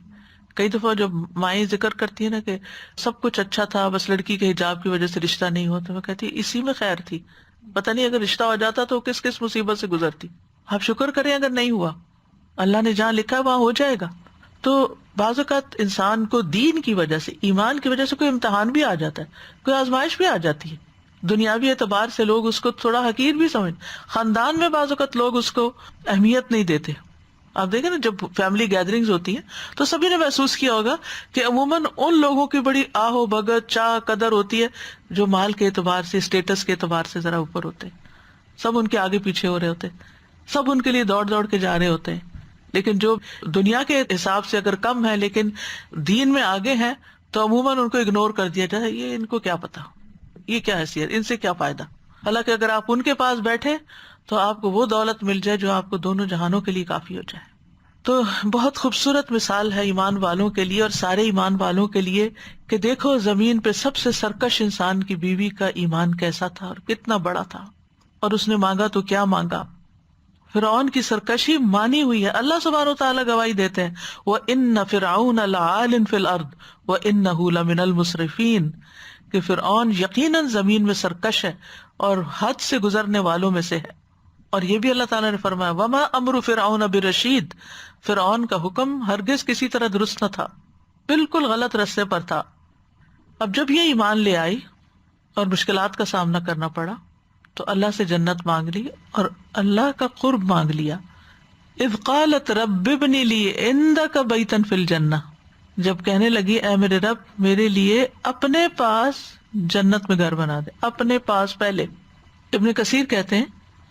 S1: کئی دفعہ جب مائیں ذکر کرتی ہیں نا کہ سب کچھ اچھا تھا، بس لڑکی کے حجاب کی وجہ سے رشتہ نہیں ہوا، تو میں کہتی اسی میں خیر تھی، پتہ نہیں اگر رشتہ ہو جاتا تو کس کس مصیبت سے گزرتی. آپ شکر کریں اگر نہیں ہوا، اللہ نے جہاں لکھا ہے وہاں ہو جائے گا. تو بعض اوقات انسان کو دین کی وجہ سے، ایمان کی وجہ سے کوئی امتحان بھی آ جاتا ہے، کوئی آزمائش بھی آ جاتی ہے. دنیاوی اعتبار سے لوگ اس کو تھوڑا حقیر بھی سمجھ، خاندان میں بعض اوقات لوگ اس کو اہمیت نہیں دیتے. آپ دیکھیں نا جب فیملی گیدرنگز ہوتی ہیں تو سبھی نے محسوس کیا ہوگا کہ عموماً ان لوگوں کی بڑی آہو بھگت چاہ قدر ہوتی ہے جو مال کے اعتبار سے، اسٹیٹس کے اعتبار سے ذرا اوپر ہوتے ہیں. سب ان کے آگے پیچھے ہو رہے ہوتے ہیں، سب ان کے لیے دوڑ دوڑ کے جا رہے ہوتے ہیں. لیکن جو دنیا کے حساب سے اگر کم ہے لیکن دین میں آگے ہیں تو عموماً ان کو اگنور کر دیا جاتا ہے، یہ ان کو کیا پتا، یہ کیا حیثیت، ان سے کیا فائدہ. حالانکہ اگر آپ ان کے پاس بیٹھے تو آپ کو وہ دولت مل جائے جو آپ کو دونوں جہانوں کے لیے کافی ہو جائے. تو بہت خوبصورت مثال ہے ایمان والوں کے لیے اور سارے ایمان والوں کے لیے کہ دیکھو زمین پہ سب سے سرکش انسان کی بیوی کا ایمان کیسا تھا اور کتنا بڑا تھا، اور اس نے مانگا تو کیا مانگا. فرعون کی سرکشی مانی ہوئی ہے، اللہ سبحانہ و تعالیٰ گواہی دیتے ہیں وَإِنَّ فِرْعَوْنَ لَعَالٍ فِي الْأَرْضِ وَإِنَّهُ لَمِنَ الْمُسْرِفِينَ کہ فرعون یقیناً زمین میں سرکش ہے اور حد سے گزرنے والوں میں سے ہے. اور یہ بھی اللہ تعالیٰ نے فرمایا وَمَا أَمْرُ فِرْعَوْنَ بِرَشِيدٍ فرعون کا حکم ہرگز کسی طرح درست نہ تھا، بالکل غلط رستے پر تھا. اب جب یہ ایمان لے آئی اور مشکلات کا سامنا کرنا پڑا تو اللہ سے جنت مانگ لی اور اللہ کا قرب مانگ لیا. اذ قالت رب ابن لی عندک بیتا فی الجنہ جب کہنے لگی اے میرے رب میرے لیے اپنے پاس جنت میں گھر بنا دے، اپنے پاس پہلے. ابن کثیر کہتے ہیں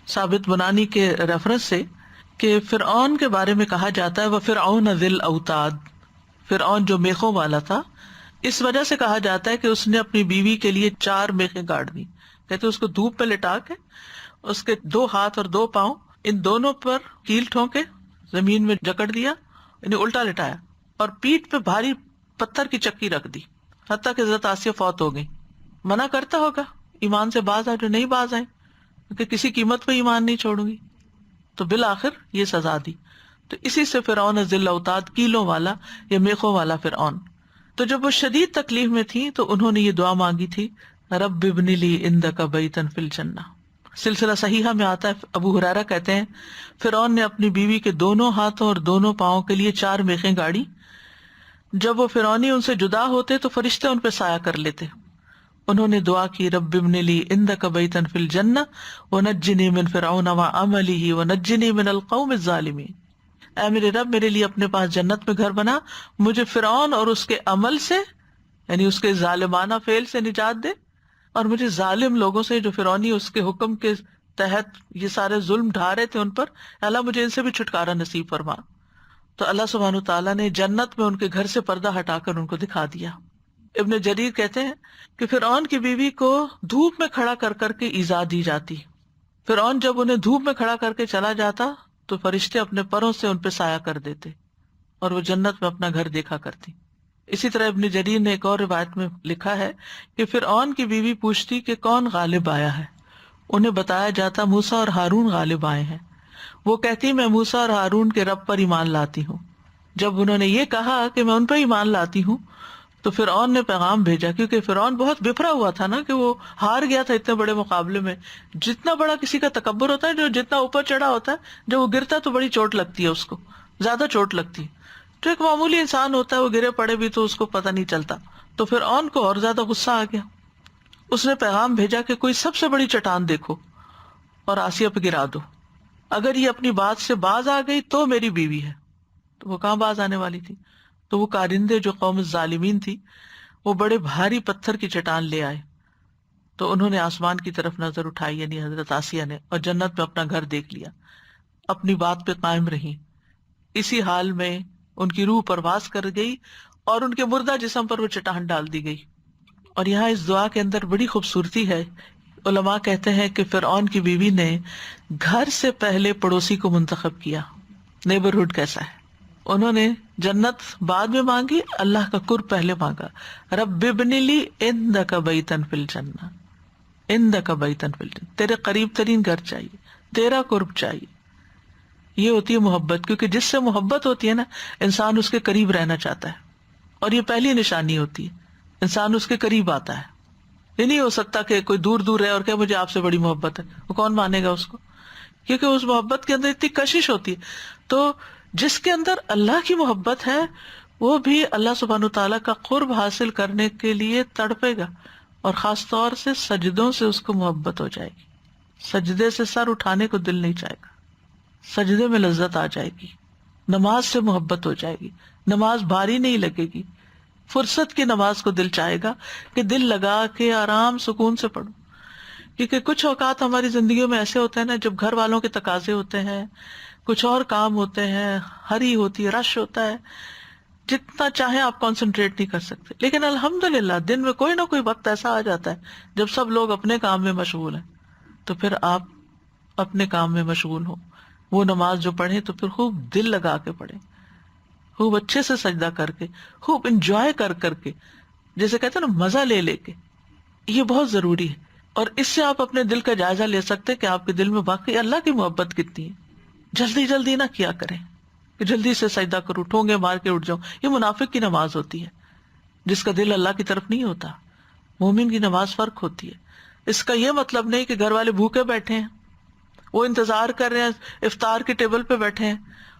S1: ثابت بنانی کے ریفرنس سے کہ فرعون کے بارے میں کہا جاتا ہے وَفِرْعَوْنَ ذِی الْأَوْتَادِ فرعون جو میخوں والا تھا، اس وجہ سے کہا جاتا ہے کہ اس نے اپنی بیوی کے لیے 4 میخیں گاڑ دی. کہتے اس کو دھوپ پہ لٹا کے اس کے 2 ہاتھ اور 2 پاؤں ان دونوں پر کیل ٹھونکے زمین میں جکڑ دیا، یعنی الٹا لٹایا، اور پیٹھ پہ بھاری پتھر کی چکی رکھ دی، حتیٰ کہ حضرت آسیہ فوت ہو گئی. منع کرتا ہوگا ایمان سے باز آئے جو نہیں باز آئے کہ کسی قیمت پہ ایمان نہیں چھوڑوں گی، تو بالآخر یہ سزا دی. تو اسی سے فرعون ذی الاوتاد کیلوں والا یا میخوں والا فرعون. تو جب وہ شدید تکلیف میں تھی تو انہوں نے یہ دعا مانگی تھی رب ابن لی عندک بیتا فی الجنہ. سلسلہ صحیحہ میں آتا ہے ابو ہریرہ کہتے ہیں فرعون نے اپنی بیوی کے دونوں ہاتھوں اور دونوں پاؤں کے لیے 4 میخیں گاڑی. جب وہ فرعونی ان سے جدا ہوتے تو فرشتے ان پہ سایہ کر لیتے. انہوں نے دعا کی رب ابن لی عندک بیتا فی الجنہ ونجنی من فرعون وعملہ ونجنی من القوم الظالمین. اے میرے رب میرے لیے اپنے پاس جنت میں گھر بنا، مجھے فرعون اور اس کے عمل سے یعنی اس کے ظالمانہ فعل سے نجات دے، اور مجھے ظالم لوگوں سے جو فرعونی اس کے حکم کے تحت یہ سارے ظلم ڈھا رہے تھے ان پر، اللہ مجھے ان سے بھی چھٹکارا نصیب فرما. تو اللہ سبحانہ تعالیٰ نے جنت میں ان کے گھر سے پردہ ہٹا کر ان کو دکھا دیا. ابن جریر کہتے ہیں کہ فرعون کی بیوی کو دھوپ میں کھڑا کر کر کے ایذا دی جاتی. فرعون جب انہیں دھوپ میں کھڑا کر کے چلا جاتا تو فرشتے اپنے پروں سے ان پہ سایہ کر دیتے اور وہ جنت میں اپنا گھر دیکھا کرتی. اسی طرح ابن جریر نے ایک اور روایت میں لکھا ہے کہ فرعون کی بیوی پوچھتی کہ کون غالب آیا ہے، انہیں بتایا جاتا موسیٰ اور ہارون غالب آئے ہیں. وہ کہتی میں موسیٰ اور ہارون کے رب پر ایمان لاتی ہوں. جب انہوں نے یہ کہا کہ میں ان پر ایمان لاتی ہوں تو فرعون نے پیغام بھیجا، کیونکہ فرعون بہت بفرا ہوا تھا نا کہ وہ ہار گیا تھا اتنے بڑے مقابلے میں. جتنا بڑا کسی کا تکبر ہوتا ہے، جو جتنا اوپر چڑھا ہوتا ہے، جب وہ گرتا ہے تو بڑی چوٹ لگتی ہے، اس کو زیادہ چوٹ لگتی ہے. تو ایک معمولی انسان ہوتا ہے، وہ گرے پڑے بھی تو اس کو پتہ نہیں چلتا. تو فرعون کو اور زیادہ غصہ آ گیا. اس نے پیغام بھیجا کہ کوئی سب سے بڑی چٹان دیکھو اور آسیہ پہ گرا دو، اگر یہ اپنی بات سے باز آ گئی تو میری بیوی ہے. تو وہ کہاں باز آنے والی تھی؟ تو وہ کارندے جو قوم ظالمین تھی وہ بڑے بھاری پتھر کی چٹان لے آئے. تو انہوں نے آسمان کی طرف نظر اٹھائی، یعنی حضرت آسیہ نے، اور جنت میں اپنا گھر دیکھ لیا. اپنی بات پہ قائم رہی. اسی حال میں ان کی روح پرواز کر گئی اور ان کے مردہ جسم پر وہ چٹان ڈال دی گئی. اور یہاں اس دعا کے اندر بڑی خوبصورتی ہے. علماء کہتے ہیں کہ فرعون کی بیوی نے گھر سے پہلے پڑوسی کو منتخب کیا. نیبرہڈ کیسا ہے؟ انہوں نے جنت بعد میں مانگی، اللہ کا قرب پہلے مانگا. رب ابن لی عندک بیتا فی الجنہ، عندک بیتا فی الجنہ، تیرے قریب ترین گھر چاہیے، تیرا قرب چاہیے. یہ ہوتی ہے محبت، کیونکہ جس سے محبت ہوتی ہے نا انسان اس کے قریب رہنا چاہتا ہے. اور یہ پہلی نشانی ہوتی ہے، انسان اس کے قریب آتا ہے. یہ نہیں ہو سکتا کہ کوئی دور دور ہے اور کہ مجھے آپ سے بڑی محبت ہے، وہ کون مانے گا اس کو؟ کیونکہ اس محبت کے اندر اتنی کشش ہوتی ہے. تو جس کے اندر اللہ کی محبت ہے وہ بھی اللہ سبحانہ تعالیٰ کا قرب حاصل کرنے کے لیے تڑپے گا، اور خاص طور سے سجدوں سے اس کو محبت ہو جائے گی. سجدے سے سر اٹھانے کو دل نہیں چاہے گا، سجدے میں لذت آ جائے گی. نماز سے محبت ہو جائے گی، نماز بھاری نہیں لگے گی. فرصت کی نماز کو دل چاہے گا کہ دل لگا کے آرام سکون سے پڑھوں. کیونکہ کچھ اوقات ہماری زندگیوں میں ایسے ہوتے ہیں نا، جب گھر والوں کے تقاضے ہوتے ہیں، کچھ اور کام ہوتے ہیں، ہری ہوتی ہے، رش ہوتا ہے، جتنا چاہیں آپ کنسنٹریٹ نہیں کر سکتے. لیکن الحمدللہ دن میں کوئی نہ کوئی وقت ایسا آ جاتا ہے جب سب لوگ اپنے کام میں مشغول ہیں، تو پھر آپ اپنے کام میں مشغول ہو. وہ نماز جو پڑھیں تو پھر خوب دل لگا کے پڑھیں، خوب اچھے سے سجدہ کر کے، خوب انجوائے کر کر کے، جیسے کہتے ہیں نا مزہ لے لے کے. یہ بہت ضروری ہے، اور اس سے آپ اپنے دل کا جائزہ لے سکتے کہ آپ کے دل میں واقعی اللہ کی محبت کتنی ہے. جلدی جلدی نہ کیا کریں کہ جلدی سے سجدہ کروں، ٹھونگے مار کے اٹھ جاؤں. یہ منافق کی نماز ہوتی ہے جس کا دل اللہ کی طرف نہیں ہوتا. مومن کی نماز فرق ہوتی ہے. اس کا یہ مطلب نہیں کہ گھر والے بھوکے بیٹھے ہیں، وہ انتظار کر رہے ہیں، افطار کے ٹیبل پہ بیٹھے ہیں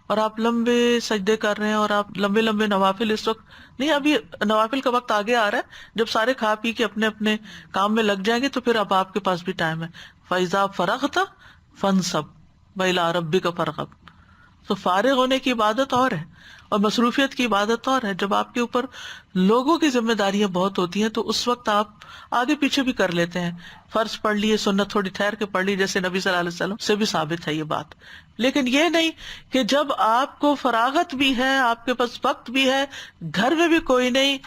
S1: اور آپ لمبے سجدے کر رہے ہیں اور آپ لمبے لمبے نوافل اس وقت نہیں. ابھی نوافل کا وقت آگے آ رہا ہے، جب سارے کھا پی کے اپنے اپنے کام میں لگ جائیں گے تو پھر اب آپ کے پاس بھی ٹائم ہے. فَإِذَا فَرَغْتَ فَانْصَبْ وَإِلَىٰ رَبِّكَ فَارْغَب. تو فارغ ہونے کی عبادت اور ہے اور مصروفیت کی عبادت اور ہے. جب آپ کے اوپر لوگوں کی ذمہ داریاں بہت ہوتی ہیں تو اس وقت آپ آگے پیچھے بھی کر لیتے ہیں. فرض پڑھ لیے، سنت تھوڑی ٹھہر کے پڑھ لی، جیسے نبی صلی اللہ علیہ وسلم سے بھی ثابت ہے یہ بات. لیکن یہ نہیں کہ جب آپ کو فراغت بھی ہے، آپ کے پاس وقت بھی ہے، گھر میں بھی کوئی نہیں،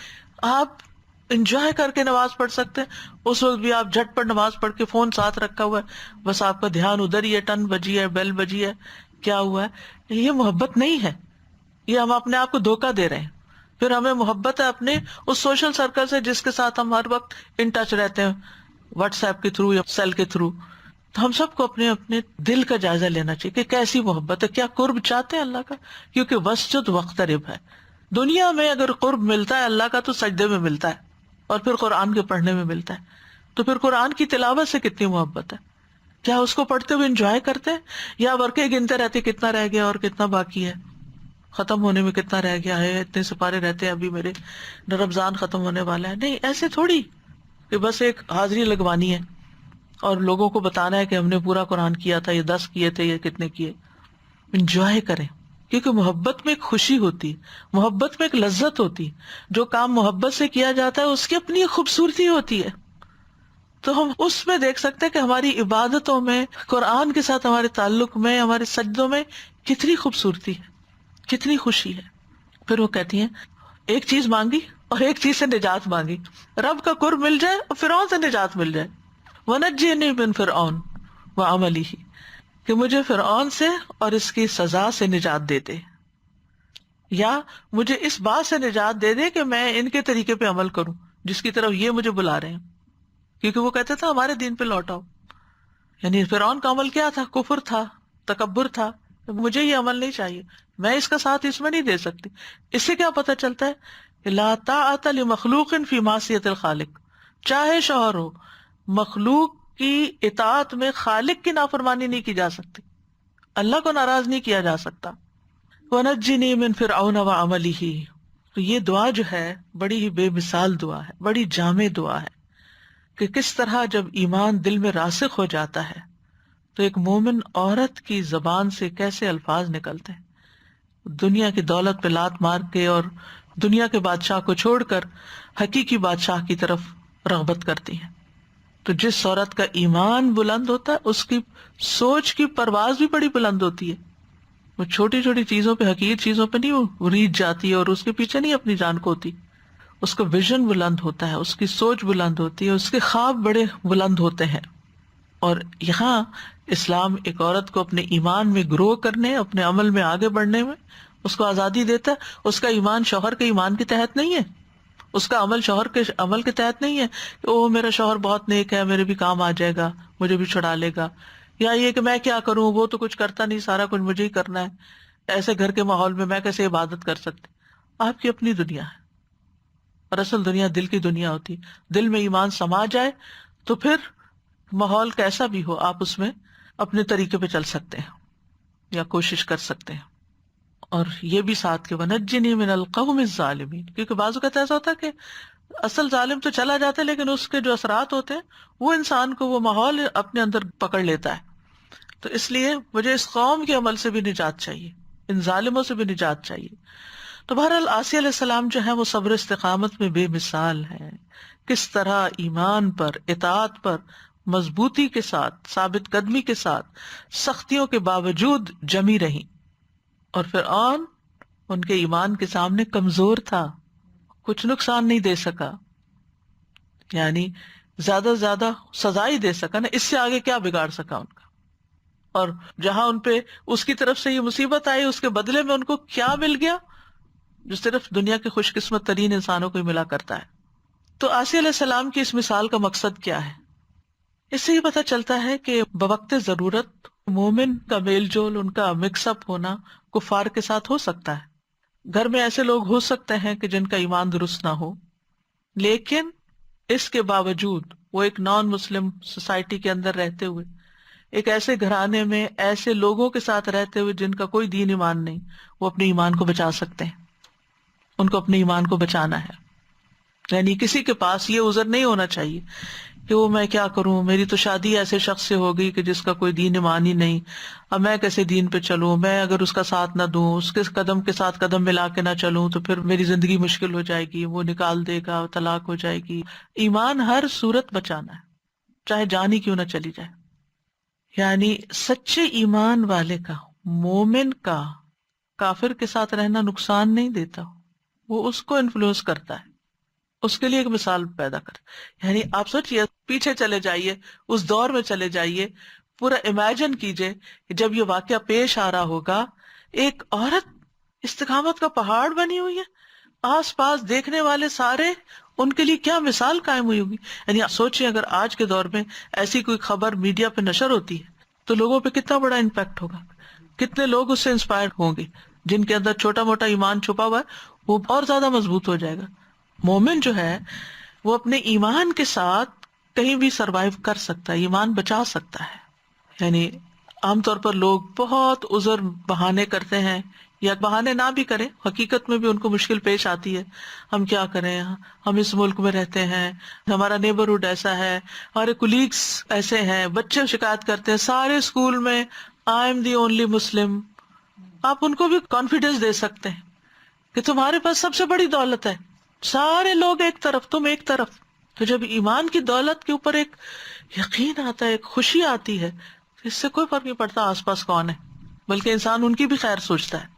S1: آپ انجوائے کر کے نماز پڑھ سکتے ہیں، اس وقت بھی آپ جھٹ پر نماز پڑھ کے فون ساتھ رکھا ہوا ہے، بس آپ کا دھیان ادھر ہی ہے، ٹن بجی ہے، بیل بجی ہے، کیا ہوا ہے. یہ محبت نہیں ہے، یہ ہم اپنے آپ کو دھوکہ دے رہے ہیں. پھر ہمیں محبت ہے اپنے اس سوشل سرکل سے جس کے ساتھ ہم ہر وقت ان ٹچ رہتے ہیں، واٹس ایپ کے تھرو یا سیل کے تھرو. تو ہم سب کو اپنے اپنے دل کا جائزہ لینا چاہیے کہ کیسی محبت ہے، کیا قرب چاہتے ہیں اللہ کا. کیونکہ وسجد واقترب ہے. دنیا میں اگر قرب ملتا ہے اللہ کا تو سجدے میں ملتا ہے اور پھر قرآن کے پڑھنے میں ملتا ہے. تو پھر قرآن کی تلاوت سے کتنی محبت ہے. کیا اس کو پڑھتے ہوئے انجوائے کرتے ہیں یا ورقے گنتے رہتے کتنا رہ گیا اور کتنا باقی ہے، ختم ہونے میں کتنا رہ گیا ہے، اتنے سپارے رہتے ہیں ابھی میرے، رمضان ختم ہونے والا ہے. نہیں، ایسے تھوڑی کہ بس ایک حاضری لگوانی ہے اور لوگوں کو بتانا ہے کہ ہم نے پورا قرآن کیا تھا، یہ 10 کیے تھے، یہ کتنے کیے. انجوائے کریں، کیونکہ محبت میں ایک خوشی ہوتی ہے، محبت میں ایک لذت ہوتی ہے. جو کام محبت سے کیا جاتا ہے اس کی اپنی ایک خوبصورتی ہوتی ہے. تو ہم اس میں دیکھ سکتے ہیں کہ ہماری عبادتوں میں، قرآن کے ساتھ ہمارے تعلق میں، ہمارے سجدوں میں کتنی خوبصورتی ہے، کتنی خوشی ہے. پھر وہ کہتی ہیں ایک چیز مانگی اور ایک چیز سے نجات مانگی، رب کا قرب مل جائے اور فرعون سے نجات مل جائے. وَنَجِّنِي مِن فِرْعَوْنَ وَعَمَلِهِ، کہ مجھے فرعون سے اور اس کی سزا سے نجات دے دے، یا مجھے اس بات سے نجات دے دے کہ میں ان کے طریقے پہ عمل کروں جس کی طرف یہ مجھے بلا رہے ہیں. کیونکہ وہ کہتے تھے ہمارے دین پہ لوٹ آؤ. یعنی فرعون کا عمل کیا تھا؟ کفر تھا، تکبر تھا. مجھے یہ عمل نہیں چاہیے، میں اس کا ساتھ اس میں نہیں دے سکتی. اس سے کیا پتہ چلتا ہے؟ لا طاعۃ لمخلوق فی معصیۃ الخالق. چاہے شوہر ہو، مخلوق کی اطاعت میں خالق کی نافرمانی نہیں کی جا سکتی، اللہ کو ناراض نہیں کیا جا سکتا. وَنَجِّنِي مِن فِرْعَوْنَ وَعَمَلِهِ. تو یہ دعا جو ہے بڑی ہی بے مثال دعا ہے، بڑی جامع دعا ہے کہ کس طرح جب ایمان دل میں راسخ ہو جاتا ہے تو ایک مومن عورت کی زبان سے کیسے الفاظ نکلتے ہیں. دنیا کی دولت پہ لات مار کے اور دنیا کے بادشاہ کو چھوڑ کر حقیقی بادشاہ کی طرف رغبت کرتی ہیں. تو جس عورت کا ایمان بلند ہوتا ہے اس کی سوچ کی پرواز بھی بڑی بلند ہوتی ہے. وہ چھوٹی چھوٹی چیزوں پہ، حقیر چیزوں پہ نہیں وہ ریجھ جاتی ہے اور اس کے پیچھے نہیں اپنی جان کھوتی. اس کا ویژن بلند ہوتا ہے، اس کی سوچ بلند ہوتی ہے، اس کے خواب بڑے بلند ہوتے ہیں. اور یہاں اسلام ایک عورت کو اپنے ایمان میں گرو کرنے، اپنے عمل میں آگے بڑھنے میں اس کو آزادی دیتا ہے. اس کا ایمان شوہر کے ایمان کے تحت نہیں ہے، اس کا عمل شوہر کے عمل کے تحت نہیں ہے کہ او میرا شوہر بہت نیک ہے، میرے بھی کام آ جائے گا، مجھے بھی چھڑا لے گا، یا یہ کہ میں کیا کروں، وہ تو کچھ کرتا نہیں، سارا کچھ مجھے ہی کرنا ہے، ایسے گھر کے ماحول میں میں کیسے عبادت کر سکتی. آپ کی اپنی دنیا ہے، اور اصل دنیا دل کی دنیا ہوتی. دل میں ایمان سما جائے تو پھر ماحول کیسا بھی ہو آپ اس میں اپنے طریقے پہ چل سکتے ہیں یا کوشش کر سکتے ہیں. اور یہ بھی ساتھ کے وَنَجِّنِي مِنَ الْقَوْمِ الظَّالِمِينَ، کیونکہ بعض اوقات ایسا ہوتا ہے کہ اصل ظالم تو چلا جاتا ہے لیکن اس کے جو اثرات ہوتے ہیں وہ انسان کو وہ ماحول اپنے اندر پکڑ لیتا ہے. تو اس لیے مجھے اس قوم کے عمل سے بھی نجات چاہیے، ان ظالموں سے بھی نجات چاہیے. تو بہرحال آسیہ علیہ السلام جو ہے وہ صبر استقامت میں بے مثال ہے. کس طرح ایمان پر، اطاعت پر مضبوطی کے ساتھ، ثابت قدمی کے ساتھ، سختیوں کے باوجود جمی رہی. اور فرعون ان کے ایمان کے سامنے کمزور تھا، کچھ نقصان نہیں دے سکا، یعنی زیادہ سے زیادہ سزا ہی دے سکا نا، اس سے آگے کیا بگاڑ سکا ان کا. اور جہاں ان پہ اس کی طرف سے یہ مصیبت آئی اس کے بدلے میں ان کو کیا مل گیا جو صرف دنیا کے خوش قسمت ترین انسانوں کو ہی ملا کرتا ہے. تو آسیہ علیہ السلام کی اس مثال کا مقصد کیا ہے؟ اس سے یہ پتہ چلتا ہے کہ بوقت ضرورت مومن کا میل جول، ان کا مکس اپ ہونا کفار کے ساتھ ہو سکتا ہے. گھر میں ایسے لوگ ہو سکتے ہیں کہ جن کا ایمان درست نہ ہو، لیکن اس کے باوجود وہ ایک نان مسلم سوسائٹی کے اندر رہتے ہوئے، ایک ایسے گھرانے میں ایسے لوگوں کے ساتھ رہتے ہوئے جن کا کوئی دین ایمان نہیں، وہ اپنے ایمان کو بچا سکتے ہیں. ان کو اپنے ایمان کو بچانا ہے. یعنی کسی کے پاس یہ عذر نہیں ہونا چاہیے کہ وہ میں کیا کروں، میری تو شادی ایسے شخص سے ہو گئی کہ جس کا کوئی دین ایمان ہی نہیں، اب میں کیسے دین پہ چلوں، میں اگر اس کا ساتھ نہ دوں، اس کے قدم کے ساتھ قدم ملا کے نہ چلوں تو پھر میری زندگی مشکل ہو جائے گی، وہ نکال دے گا، طلاق ہو جائے گی. ایمان ہر صورت بچانا ہے، چاہے جان ہی کیوں نہ چلی جائے. یعنی سچے ایمان والے کا، مومن کا کافر کے ساتھ رہنا نقصان نہیں دیتا، وہ اس کو انفلوئنس کرتا ہے، اس کے لیے ایک مثال پیدا کر. یعنی آپ سوچئے، پیچھے چلے جائیے، اس دور میں چلے جائیے، پورا امیجن کیجئے کہ جب یہ واقعہ پیش آ رہا ہوگا، ایک عورت استقامت کا پہاڑ بنی ہوئی ہے، آس پاس دیکھنے والے سارے ان کے لیے کیا مثال قائم ہوئی ہوگی. یعنی سوچئے اگر آج کے دور میں ایسی کوئی خبر میڈیا پہ نشر ہوتی ہے تو لوگوں پہ کتنا بڑا امپیکٹ ہوگا، کتنے لوگ اس سے انسپائر ہوں گے. جن کے اندر چھوٹا موٹا ایمان چھپا ہوا ہے وہ اور زیادہ مضبوط ہو جائے گا. مومن جو ہے وہ اپنے ایمان کے ساتھ کہیں بھی سروائیو کر سکتا ہے، ایمان بچا سکتا ہے. یعنی عام طور پر لوگ بہت عذر بہانے کرتے ہیں، یا بہانے نہ بھی کریں، حقیقت میں بھی ان کو مشکل پیش آتی ہے. ہم کیا کریں، ہم اس ملک میں رہتے ہیں، ہمارا نیبرہڈ ایسا ہے، ہمارے کولیگس ایسے ہیں، بچے شکایت کرتے ہیں سارے اسکول میں I am the only Muslim. آپ ان کو بھی کانفیڈینس دے سکتے ہیں کہ تمہارے پاس سب سے بڑی دولت ہے، سارے لوگ ایک طرف، تم ایک طرف. تو جب ایمان کی دولت کے اوپر ایک یقین آتا ہے، ایک خوشی آتی ہے، اس سے کوئی فرق نہیں پڑتا آس پاس کون ہے، بلکہ انسان ان کی بھی خیر سوچتا ہے.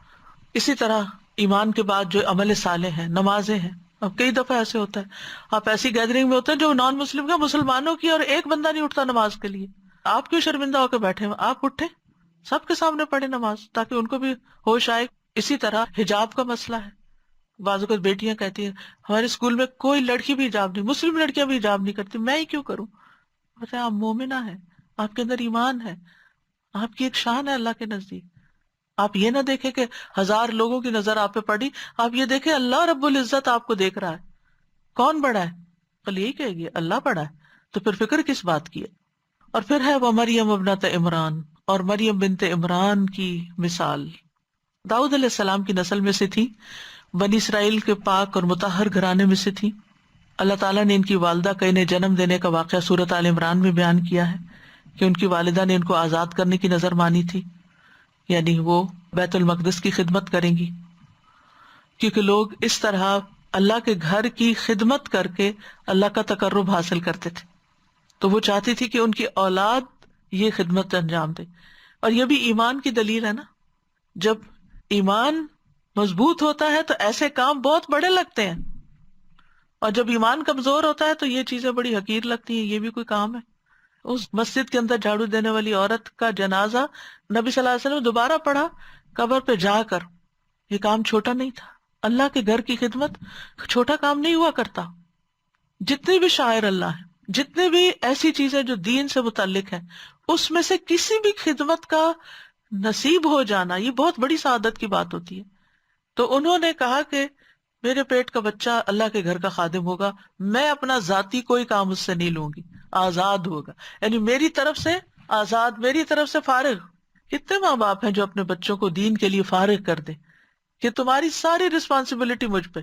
S1: اسی طرح ایمان کے بعد جو عمل صالح ہیں، نمازیں ہیں. اب کئی دفعہ ایسے ہوتا ہے، آپ ایسی گیدرنگ میں ہوتے ہیں جو نان مسلم کا، مسلمانوں کی، اور ایک بندہ نہیں اٹھتا نماز کے لیے. آپ کیوں شرمندہ ہو کے بیٹھے ہیں؟ آپ اٹھیں، سب کے سامنے پڑھیں نماز، تاکہ ان کو بھی ہوش آئے. اسی طرح حجاب کا مسئلہ ہے. بعض اوقات بیٹیاں کہتی ہیں ہمارے اسکول میں کوئی لڑکی بھی حجاب نہیں، مسلم لڑکیاں بھی حجاب نہیں کرتی، میں ہی کیوں کروں؟ بتائیں، آپ مومنہ ہیں، آپ کے اندر ایمان ہے، آپ کی ایک شان ہے اللہ کے نزدیک. آپ یہ نہ دیکھیں کہ 1000 لوگوں کی نظر آپ پہ پڑی، آپ یہ دیکھیں اللہ رب العزت آپ کو دیکھ رہا ہے. کون بڑا ہے؟ کل یہی کہے گی اللہ بڑا ہے، تو پھر فکر کس بات کی ہے؟ اور پھر ہے وہ مریم ابنت عمران، اور مریم بنت عمران کی مثال. داؤد علیہ السلام کی نسل میں سے تھی، بنی اسرائیل کے پاک اور مطہر گھرانے میں سے تھی. اللہ تعالیٰ نے ان کی والدہ کا انہیں جنم دینے کا واقعہ سورۃ آل عمران میں بیان کیا ہے کہ ان کی والدہ نے ان کو آزاد کرنے کی نظر مانی تھی، یعنی وہ بیت المقدس کی خدمت کریں گی، کیونکہ لوگ اس طرح اللہ کے گھر کی خدمت کر کے اللہ کا تقرب حاصل کرتے تھے. تو وہ چاہتی تھی کہ ان کی اولاد یہ خدمت انجام دے. اور یہ بھی ایمان کی دلیل ہے نا، جب ایمان مضبوط ہوتا ہے تو ایسے کام بہت بڑے لگتے ہیں، اور جب ایمان کمزور ہوتا ہے تو یہ چیزیں بڑی حقیر لگتی ہیں. یہ بھی کوئی کام ہے؟ اس مسجد کے اندر جھاڑو دینے والی عورت کا جنازہ نبی صلی اللہ علیہ وسلم دوبارہ پڑھا قبر پہ جا کر. یہ کام چھوٹا نہیں تھا. اللہ کے گھر کی خدمت چھوٹا کام نہیں ہوا کرتا. جتنے بھی شاعر اللہ ہیں، جتنے بھی ایسی چیزیں جو دین سے متعلق ہیں، اس میں سے کسی بھی خدمت کا نصیب ہو جانا یہ بہت بڑی سعادت کی بات ہوتی ہے. تو انہوں نے کہا کہ میرے پیٹ کا بچہ اللہ کے گھر کا خادم ہوگا، میں اپنا ذاتی کوئی کام اس سے نہیں لوں گی، آزاد ہوگا، یعنی میری طرف سے آزاد، میری طرف سے فارغ۔ کتنے ماں باپ ہیں جو اپنے بچوں کو دین کے لیے فارغ کر دیں کہ تمہاری ساری رسپانسبلٹی مجھ پہ،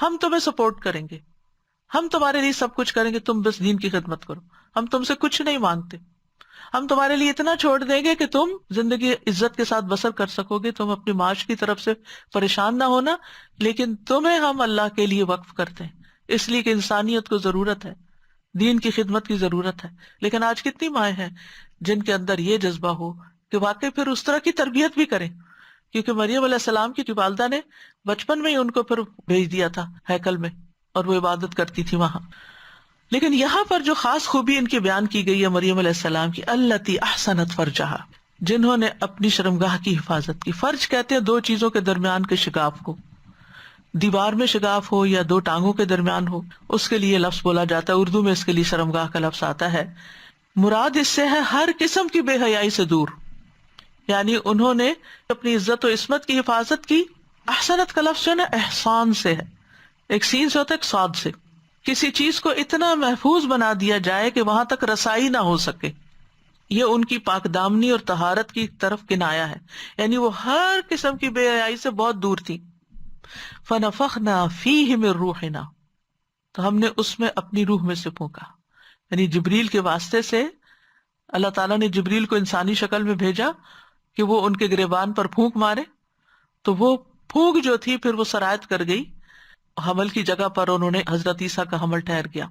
S1: ہم تمہیں سپورٹ کریں گے، ہم تمہارے لیے سب کچھ کریں گے، تم بس دین کی خدمت کرو، ہم تم سے کچھ نہیں مانگتے، ہم تمہارے لیے اتنا چھوڑ دیں گے کہ تم زندگی عزت کے ساتھ بسر کر سکو گے، تم اپنی معاش کی طرف سے پریشان نہ ہونا، لیکن تمہیں ہم اللہ کے لیے وقف کرتے ہیں، اس لیے کہ انسانیت کو ضرورت ہے، دین کی خدمت کی ضرورت ہے۔ لیکن آج کتنی مائیں ہیں جن کے اندر یہ جذبہ ہو کہ واقعی پھر اس طرح کی تربیت بھی کریں، کیونکہ مریم علیہ السلام کی والدہ نے بچپن میں ہی ان کو پھر بھیج دیا تھا ہیکل میں، اور وہ عبادت کرتی تھی وہاں۔ لیکن یہاں پر جو خاص خوبی ان کی بیان کی گئی ہے مریم علیہ السلام کی، التی احسنت فرجہا، جنہوں نے اپنی شرمگاہ کی حفاظت کی۔ فرج کہتے ہیں دو چیزوں کے درمیان کے شگاف کو، دیوار میں شگاف ہو یا دو ٹانگوں کے درمیان ہو، اس کے لیے لفظ بولا جاتا ہے، اردو میں اس کے لیے شرمگاہ کا لفظ آتا ہے۔ مراد اس سے ہے ہر قسم کی بے حیائی سے دور، یعنی انہوں نے اپنی عزت و عصمت کی حفاظت کی۔ احسنت کا لفظ جو ہے نا احسان سے ہے، ایک سین سے ہوتا ہے ایک صاد سے، کسی چیز کو اتنا محفوظ بنا دیا جائے کہ وہاں تک رسائی نہ ہو سکے، یہ ان کی پاک دامنی اور طہارت کی طرف کنایا ہے، یعنی وہ ہر قسم کی بے حیائی سے بہت دور تھی۔ فنفخنا فیہ من روحنا، تو ہم نے اس میں اپنی روح میں سے پھونکا، یعنی جبریل کے واسطے سے اللہ تعالیٰ نے جبریل کو انسانی شکل میں بھیجا کہ وہ ان کے گریبان پر پھونک مارے، تو وہ پھونک جو تھی پھر وہ سرایت کر گئی حمل کی جگہ پر، انہوں نے حضرت عیسیٰ کا حمل ٹھہر گیا،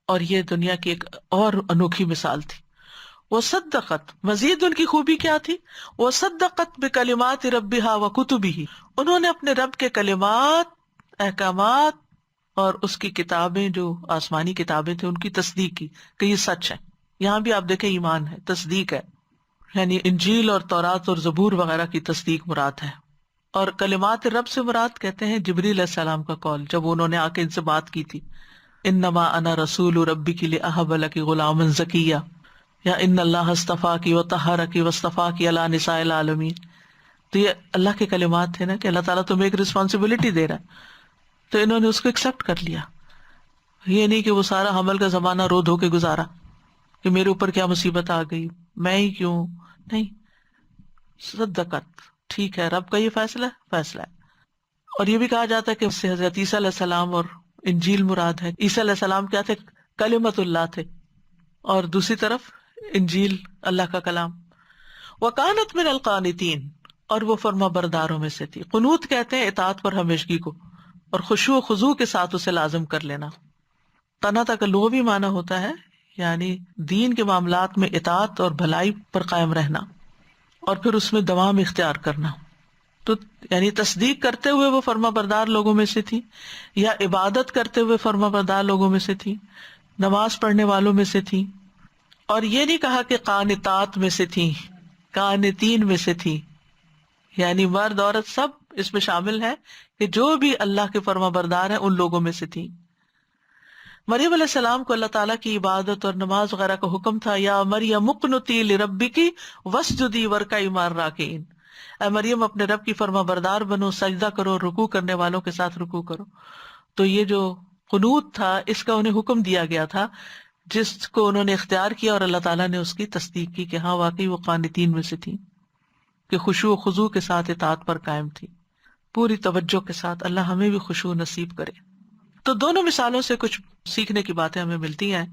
S1: اور یہ دنیا کی ایک اور انوکھی مثال تھی۔ وصدقت، مزید ان کی خوبی کیا تھی؟ وصدقت بکلمات ربہا وکتبہ، انہوں نے اپنے رب کے کلمات، احکامات اور اس کی کتابیں جو آسمانی کتابیں تھیں ان کی تصدیق کی کہ یہ سچ ہے۔ یہاں بھی آپ دیکھیں ایمان ہے، تصدیق ہے، یعنی انجیل اور تورات اور زبور وغیرہ کی تصدیق مراد ہے۔ اور کلمات رب سے مراد کہتے ہیں جبریل علیہ السلام کا قول، جب انہوں نے آ کے ان سے بات کی تھی، انما انا رسول ربک لاہب لک غلاما زکیا، یا ان اللہ اصطفاک وطہرک واصطفاک علی نساء العالمین۔ تو یہ اللہ کے کلمات تھے نا کہ اللہ تعالیٰ تمہیں ایک رسپانسبلٹی دے رہا ہے، تو انہوں نے اس کو ایکسپٹ کر لیا۔ یہ نہیں کہ وہ سارا حمل کا زمانہ رو دھو کے گزارا کہ میرے اوپر کیا مصیبت آ گئی، میں ہی کیوں، نہیں، صدقت، ٹھیک ہے رب کا یہ فیصلہ ہے۔ اور یہ بھی کہا جاتا ہے کہ اس سے حضرت عیسیٰ علیہ السلام اور انجیل مراد ہے۔ عیسیٰ علیہ السلام کیا تھے؟ کلمت اللہ تھے، اور دوسری طرف انجیل اللہ کا کلام۔ وکانت من القانتین، اور وہ فرما برداروں میں سے تھی۔ قنوت کہتے ہیں اطاعت پر ہمیشگی کو، اور خشوع و خضوع کے ساتھ اسے لازم کر لینا۔ قناۃ کا لغوی معنی ہوتا ہے یعنی دین کے معاملات میں اطاعت اور بھلائی پر قائم رہنا، اور پھر اس میں دوام اختیار کرنا۔ تو یعنی تصدیق کرتے ہوئے وہ فرما بردار لوگوں میں سے تھی، یا عبادت کرتے ہوئے فرما بردار لوگوں میں سے تھی، نماز پڑھنے والوں میں سے تھی۔ اور یہ نہیں کہا کہ قانتات میں سے تھی، قانتین میں سے تھی، یعنی مرد عورت سب اس میں شامل ہے کہ جو بھی اللہ کے فرما بردار ہیں ان لوگوں میں سے تھی۔ مریم علیہ السلام کو اللہ تعالیٰ کی عبادت اور نماز وغیرہ کا حکم تھا، یا مریم اقنتی لربکی واسجدی وارکعی مع الراکعین، اے مریم اپنے رب کی فرما بردار بنو، سجدہ کرو، رکوع کرنے والوں کے ساتھ رکوع کرو۔ تو یہ جو قنوت تھا اس کا انہیں حکم دیا گیا تھا، جس کو انہوں نے اختیار کیا، اور اللہ تعالیٰ نے اس کی تصدیق کی کہ ہاں واقعی وہ قانتین میں سے تھی، کہ خشوع و خضوع کے ساتھ اطاعت پر قائم تھی، پوری توجہ کے ساتھ۔ اللہ ہمیں بھی خشوع نصیب کرے۔ تو دونوں مثالوں سے کچھ سیکھنے کی باتیں ہمیں ملتی ہیں۔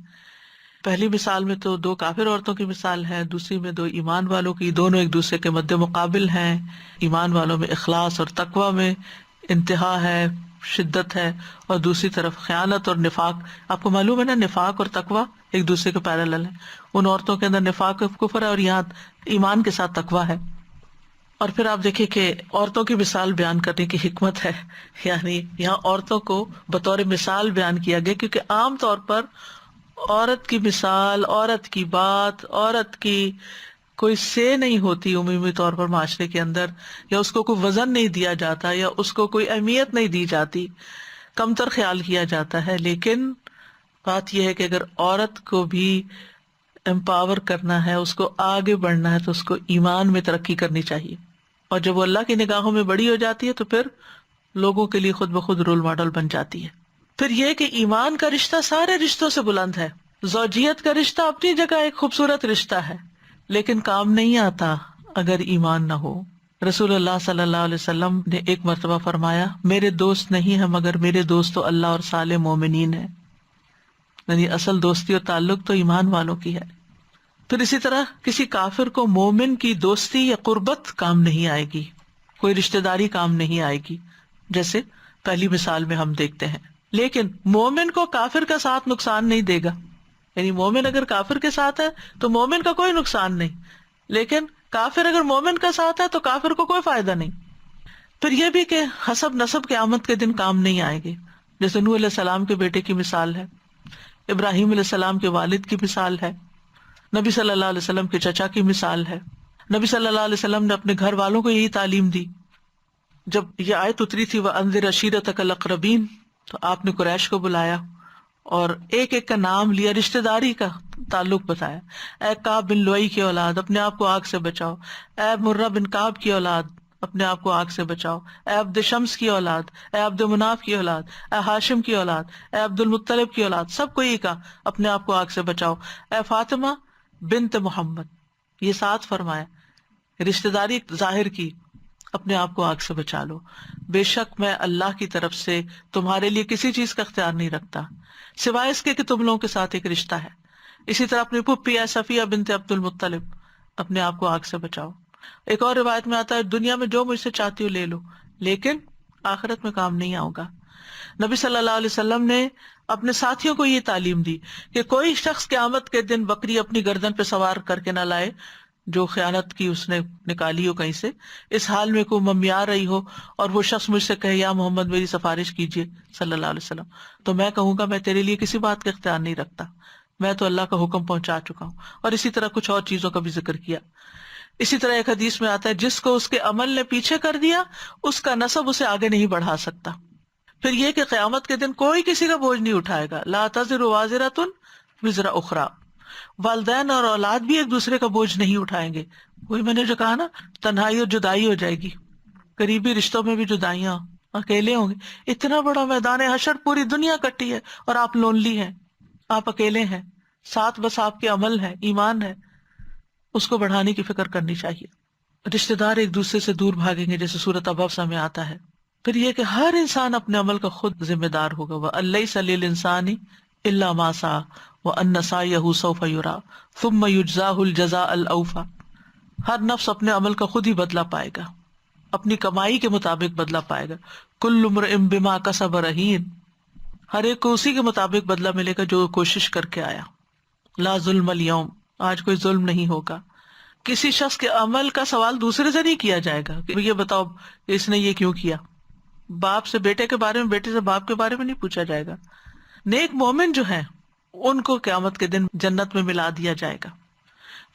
S1: پہلی مثال میں تو دو کافر عورتوں کی مثال ہے، دوسری میں دو ایمان والوں کی، دونوں ایک دوسرے کے مد مقابل ہیں۔ ایمان والوں میں اخلاص اور تقوی میں انتہا ہے، شدت ہے، اور دوسری طرف خیانت اور نفاق۔ آپ کو معلوم ہے نا نفاق اور تقوی ایک دوسرے کے پیرالل ہیں، ان عورتوں کے اندر نفاق کفر ہے اور یہاں ایمان کے ساتھ تقوی ہے۔ اور پھر آپ دیکھیں کہ عورتوں کی مثال بیان کرنے کی حکمت ہے، یعنی یہاں عورتوں کو بطور مثال بیان کیا گیا، کیونکہ عام طور پر عورت کی مثال، عورت کی بات، عورت کی کوئی سے نہیں ہوتی عمومی طور پر معاشرے کے اندر، یا اس کو کوئی وزن نہیں دیا جاتا، یا اس کو کوئی اہمیت نہیں دی جاتی، کمتر خیال کیا جاتا ہے۔ لیکن بات یہ ہے کہ اگر عورت کو بھی امپاور کرنا ہے، اس کو آگے بڑھنا ہے، تو اس کو ایمان میں ترقی کرنی چاہیے، اور جب وہ اللہ کی نگاہوں میں بڑی ہو جاتی ہے تو پھر لوگوں کے لیے خود بخود رول ماڈل بن جاتی ہے. پھر یہ کہ ایمان کا رشتہ سارے رشتوں سے بلند ہے. زوجیت کا رشتہ اپنی جگہ ایک خوبصورت رشتہ ہے، لیکن کام نہیں آتا اگر ایمان نہ ہو. رسول اللہ صلی اللہ علیہ وسلم نے ایک مرتبہ فرمایا، میرے دوست نہیں ہیں مگر میرے دوست تو اللہ اور صالح مومنین ہیں. یعنی اصل دوستی اور تعلق تو ایمان والوں کی ہے. پھر اسی طرح کسی کافر کو مومن کی دوستی یا قربت کام نہیں آئے گی، کوئی رشتہ داری کام نہیں آئے گی، جیسے پہلی مثال میں ہم دیکھتے ہیں. لیکن مومن کو کافر کا ساتھ نقصان نہیں دے گا. یعنی مومن اگر کافر کے ساتھ ہے تو مومن کا کوئی نقصان نہیں، لیکن کافر اگر مومن کا ساتھ ہے تو کافر کو کوئی فائدہ نہیں. پھر یہ بھی کہ حسب نسب قیامت کے دن کام نہیں آئے گے. جیسے نوح علیہ السلام کے بیٹے کی مثال ہے، ابراہیم علیہ السلام کے والد کی مثال ہے، نبی صلی اللہ علیہ وسلم کے چچا کی مثال ہے. نبی صلی اللہ علیہ وسلم نے اپنے گھر والوں کو یہی تعلیم دی. جب یہ آیت اتری تھی وَأَنذِرْ عَشِيرَتَكَ الْأَقْرَبِينَ، تو آپ نے قریش کو بلایا اور ایک ایک کا نام لیا، رشتہ داری کا تعلق بتایا. اے کعب بن لؤی کی اولاد، اپنے آپ کو آگ سے بچاؤ. اے مرہ بن کعب کی اولاد، اپنے آپ کو آگ سے بچاؤ. اے عبد شمس کی اولاد، اے عبد مناف کی اولاد، اے ہاشم کی اولاد، اے عبد المطلب کی اولاد، سب کو یہ کہا اپنے آپ کو آگ سے بچاؤ. اے فاطمہ بنت محمد، یہ 7 فرمایا. رشتہ داری ظاہر کی، اپنے آپ کو آگ سے بچا لو. بے شک میں اللہ کی طرف سے تمہارے لیے کسی چیز کا اختیار نہیں رکھتا سوائے اس کے کہ تم لوگوں کے ساتھ ایک رشتہ ہے. اسی طرح اپنی پھپھی ہے صفیہ بنت عبد المطلب، اپنے آپ کو آگ سے بچاؤ. ایک اور روایت میں آتا ہے دنیا میں جو مجھ سے چاہتی ہو لے لو، لیکن آخرت میں کام نہیں آؤں گا. نبی صلی اللہ علیہ وسلم نے اپنے ساتھیوں کو یہ تعلیم دی کہ کوئی شخص قیامت کے دن بکری اپنی گردن پہ سوار کر کے نہ لائے جو خیانت کی اس نے نکالی ہو کہیں سے، اس حال میں کوئی ممیار رہی ہو اور وہ شخص مجھ سے کہے یا محمد میری سفارش کیجیے صلی اللہ علیہ وسلم، تو میں کہوں گا میں تیرے لیے کسی بات کا اختیار نہیں رکھتا، میں تو اللہ کا حکم پہنچا چکا ہوں. اور اسی طرح کچھ اور چیزوں کا بھی ذکر کیا. اسی طرح ایک حدیث میں آتا ہے جس کو اس کے عمل نے پیچھے کر دیا اس کا نسب اسے آگے نہیں بڑھا سکتا. پھر یہ کہ قیامت کے دن کوئی کسی کا بوجھ نہیں اٹھائے گا. لا تزر وازرۃ وزر اخری، والدین اور اولاد بھی ایک دوسرے کا بوجھ نہیں اٹھائیں گے. وہی میں نے جو کہا نا، تنہائی اور جدائی ہو جائے گی، قریبی رشتوں میں بھی جدائیاں، اکیلے ہوں گے. اتنا بڑا میدان حشر، پوری دنیا کٹی ہے اور آپ لونلی ہیں، آپ اکیلے ہیں، ساتھ بس آپ کے عمل ہے، ایمان ہے. اس کو بڑھانے کی فکر کرنی چاہیے. رشتہ دار ایک دوسرے سے دور بھاگیں گے جیسے سورۃ ابسہ میں آتا ہے. پھر یہ کہ ہر انسان اپنے عمل کا خود ذمہ دار ہوگا. وَأَلَّيْسَ لِلْإِنسَانِ إِلَّا مَا سَعَىٰ وَأَنَّ سَعْيَهُ سَوْفَ يُرَىٰ ثُمَّ يُجْزَاهُ الْجَزَاءَ الْأَوْفَىٰ. ہر نفس اپنے عمل کا خود ہی بدلہ پائے گا، اپنی کمائی کے مطابق بدلہ پائے گا. كُلُّ امْرِئٍ بِمَا كَسَبَ رَهِينٌ، ہر ایک کو اسی کے مطابق بدلہ ملے گا جو کوشش کر کے آیا. لا ظلم اليوم، آج کوئی ظلم نہیں ہوگا. کسی شخص کے عمل کا سوال دوسرے سے نہیں کیا جائے گا کہ یہ بتاؤ اس نے یہ کیوں کیا. باپ سے بیٹے کے بارے میں، بیٹے سے باپ کے بارے میں نہیں پوچھا جائے گا. نیک مومن جو ہیں ان کو قیامت کے دن جنت میں ملا دیا جائے گا.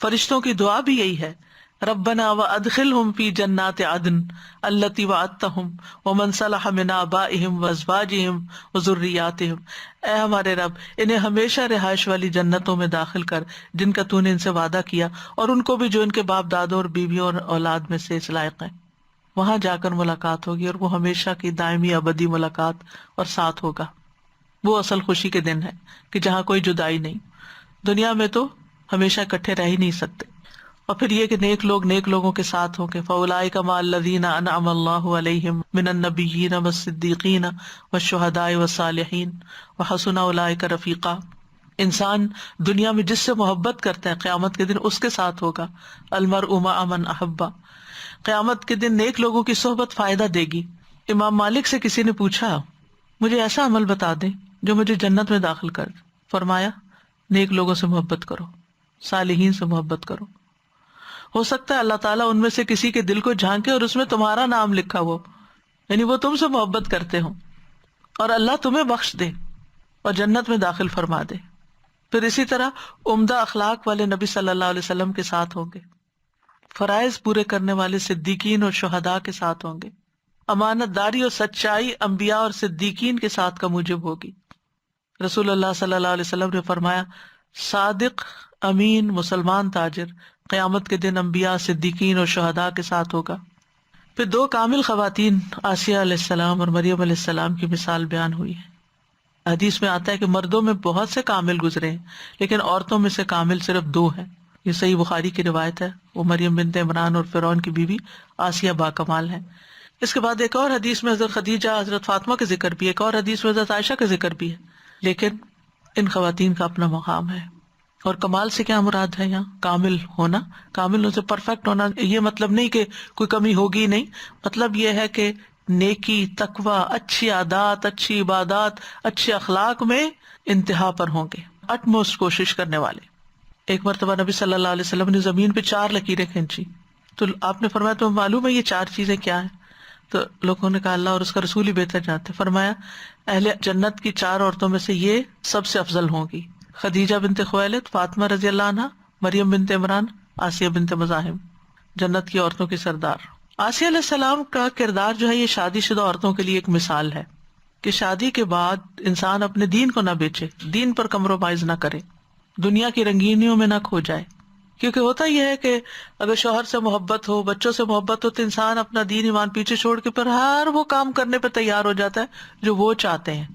S1: فرشتوں کی دعا بھی یہی ہے، ربنا وادخلهم فی جنات عدن التی وعدتہم ومن صلح من آبائہم وازواجہم وذریاتہم. اے ہمارے رب، انہیں ہمیشہ رہائش والی جنتوں میں داخل کر جن کا تو نے ان سے وعدہ کیا، اور ان کو بھی جو ان کے باپ دادوں اور بیویوں اور اولاد میں سے اس لائق ہیں. وہاں جا کر ملاقات ہوگی اور وہ ہمیشہ کی دائمی ابدی ملاقات اور ساتھ ہوگا. وہ اصل خوشی کے دن ہے کہ جہاں کوئی جدائی نہیں. دنیا میں تو ہمیشہ اکٹھے رہ ہی نہیں سکتے. اور پھر یہ کہ نیک لوگ نیک لوگوں کے ساتھ ہوں گے. فَأُولَٰئِكَ مَعَ الَّذِينَ أَنْعَمَ اللَّهُ عَلَيْهِم مِّنَ النَّبِيِّينَ وَالصِّدِّيقِينَ وَالشُّهَدَاءِ وَالصَّالِحِينَ وَحَسُنَ أُولَٰئِكَ رَفِيقًا. انسان دنیا میں جس سے محبت کرتا ہے قیامت کے دن اس کے ساتھ ہوگا. الْمَرْءُ مَعَ مَنْ أَحَبَّ. قیامت کے دن نیک لوگوں کی صحبت فائدہ دے گی. امام مالک سے کسی نے پوچھا مجھے ایسا عمل بتا دیں جو مجھے جنت میں داخل کر. فرمایا نیک لوگوں سے محبت کرو، صالحین سے محبت کرو. ہو سکتا ہے اللہ تعالیٰ ان میں سے کسی کے دل کو جھانکے اور اس میں تمہارا نام لکھا ہو، یعنی وہ تم سے محبت کرتے ہوں، اور اللہ تمہیں بخش دے اور جنت میں داخل فرما دے. پھر اسی طرح عمدہ اخلاق والے نبی صلی اللہ علیہ وسلم کے ساتھ ہوں گے. فرائض پورے کرنے والے صدیقین اور شہداء کے ساتھ ہوں گے. امانت داری اور سچائی انبیاء اور صدیقین کے ساتھ کا موجب ہوگی. رسول اللہ صلی اللہ علیہ وسلم نے فرمایا صادق امین مسلمان تاجر قیامت کے دن انبیاء صدیقین اور شہداء کے ساتھ ہوگا. پھر دو کامل خواتین آسیہ علیہ السلام اور مریم علیہ السلام کی مثال بیان ہوئی ہے. حدیث میں آتا ہے کہ مردوں میں بہت سے کامل گزرے ہیں لیکن عورتوں میں سے کامل صرف دو ہیں. یہ صحیح بخاری کی روایت ہے. وہ مریم بنت عمران اور فرعون کی بیوی آسیہ با کمال ہیں. اس کے بعد ایک اور حدیث میں حضرت خدیجہ، حضرت فاطمہ کا ذکر بھی ہے، ایک اور حدیث میں حضرت عائشہ کا ذکر بھی ہے. لیکن ان خواتین کا اپنا مقام ہے. اور کمال سے کیا مراد ہے یہاں؟ کامل ہونا. کامل سے پرفیکٹ ہونا، یہ مطلب نہیں کہ کوئی کمی ہوگی نہیں، مطلب یہ ہے کہ نیکی، تقوی، اچھی عادات، اچھی عبادات، اچھے اخلاق میں انتہا پر ہوں گے، اٹموسٹ کوشش کرنے والے. ایک مرتبہ نبی صلی اللہ علیہ وسلم نے زمین پہ 4 لکیریں کھینچی تو آپ نے فرمایا تمہیں معلوم ہے یہ 4 چیزیں کیا ہیں؟ تو لوگوں نے کہا اللہ اور اس کا رسول ہی بہتر جانتے. فرمایا اہل جنت کی 4 عورتوں میں سے یہ سب سے افضل ہوں گی: خدیجہ بنت خویلد، فاطمہ رضی اللہ عنہا، مریم بنت عمران، آسیہ بنت مزاحم، جنت کی عورتوں کی سردار. آسیہ علیہ السلام کا کردار جو ہے یہ شادی شدہ عورتوں کے لیے ایک مثال ہے کہ شادی کے بعد انسان اپنے دین کو نہ بیچے، دین پر کمپرومائز نہ کرے، دنیا کی رنگینیوں میں نہ کھو جائے. کیونکہ ہوتا یہ ہے کہ اگر شوہر سے محبت ہو، بچوں سے محبت ہو، تو انسان اپنا دین ایمان پیچھے چھوڑ کے پھر ہر وہ کام کرنے پہ تیار ہو جاتا ہے جو وہ چاہتے ہیں،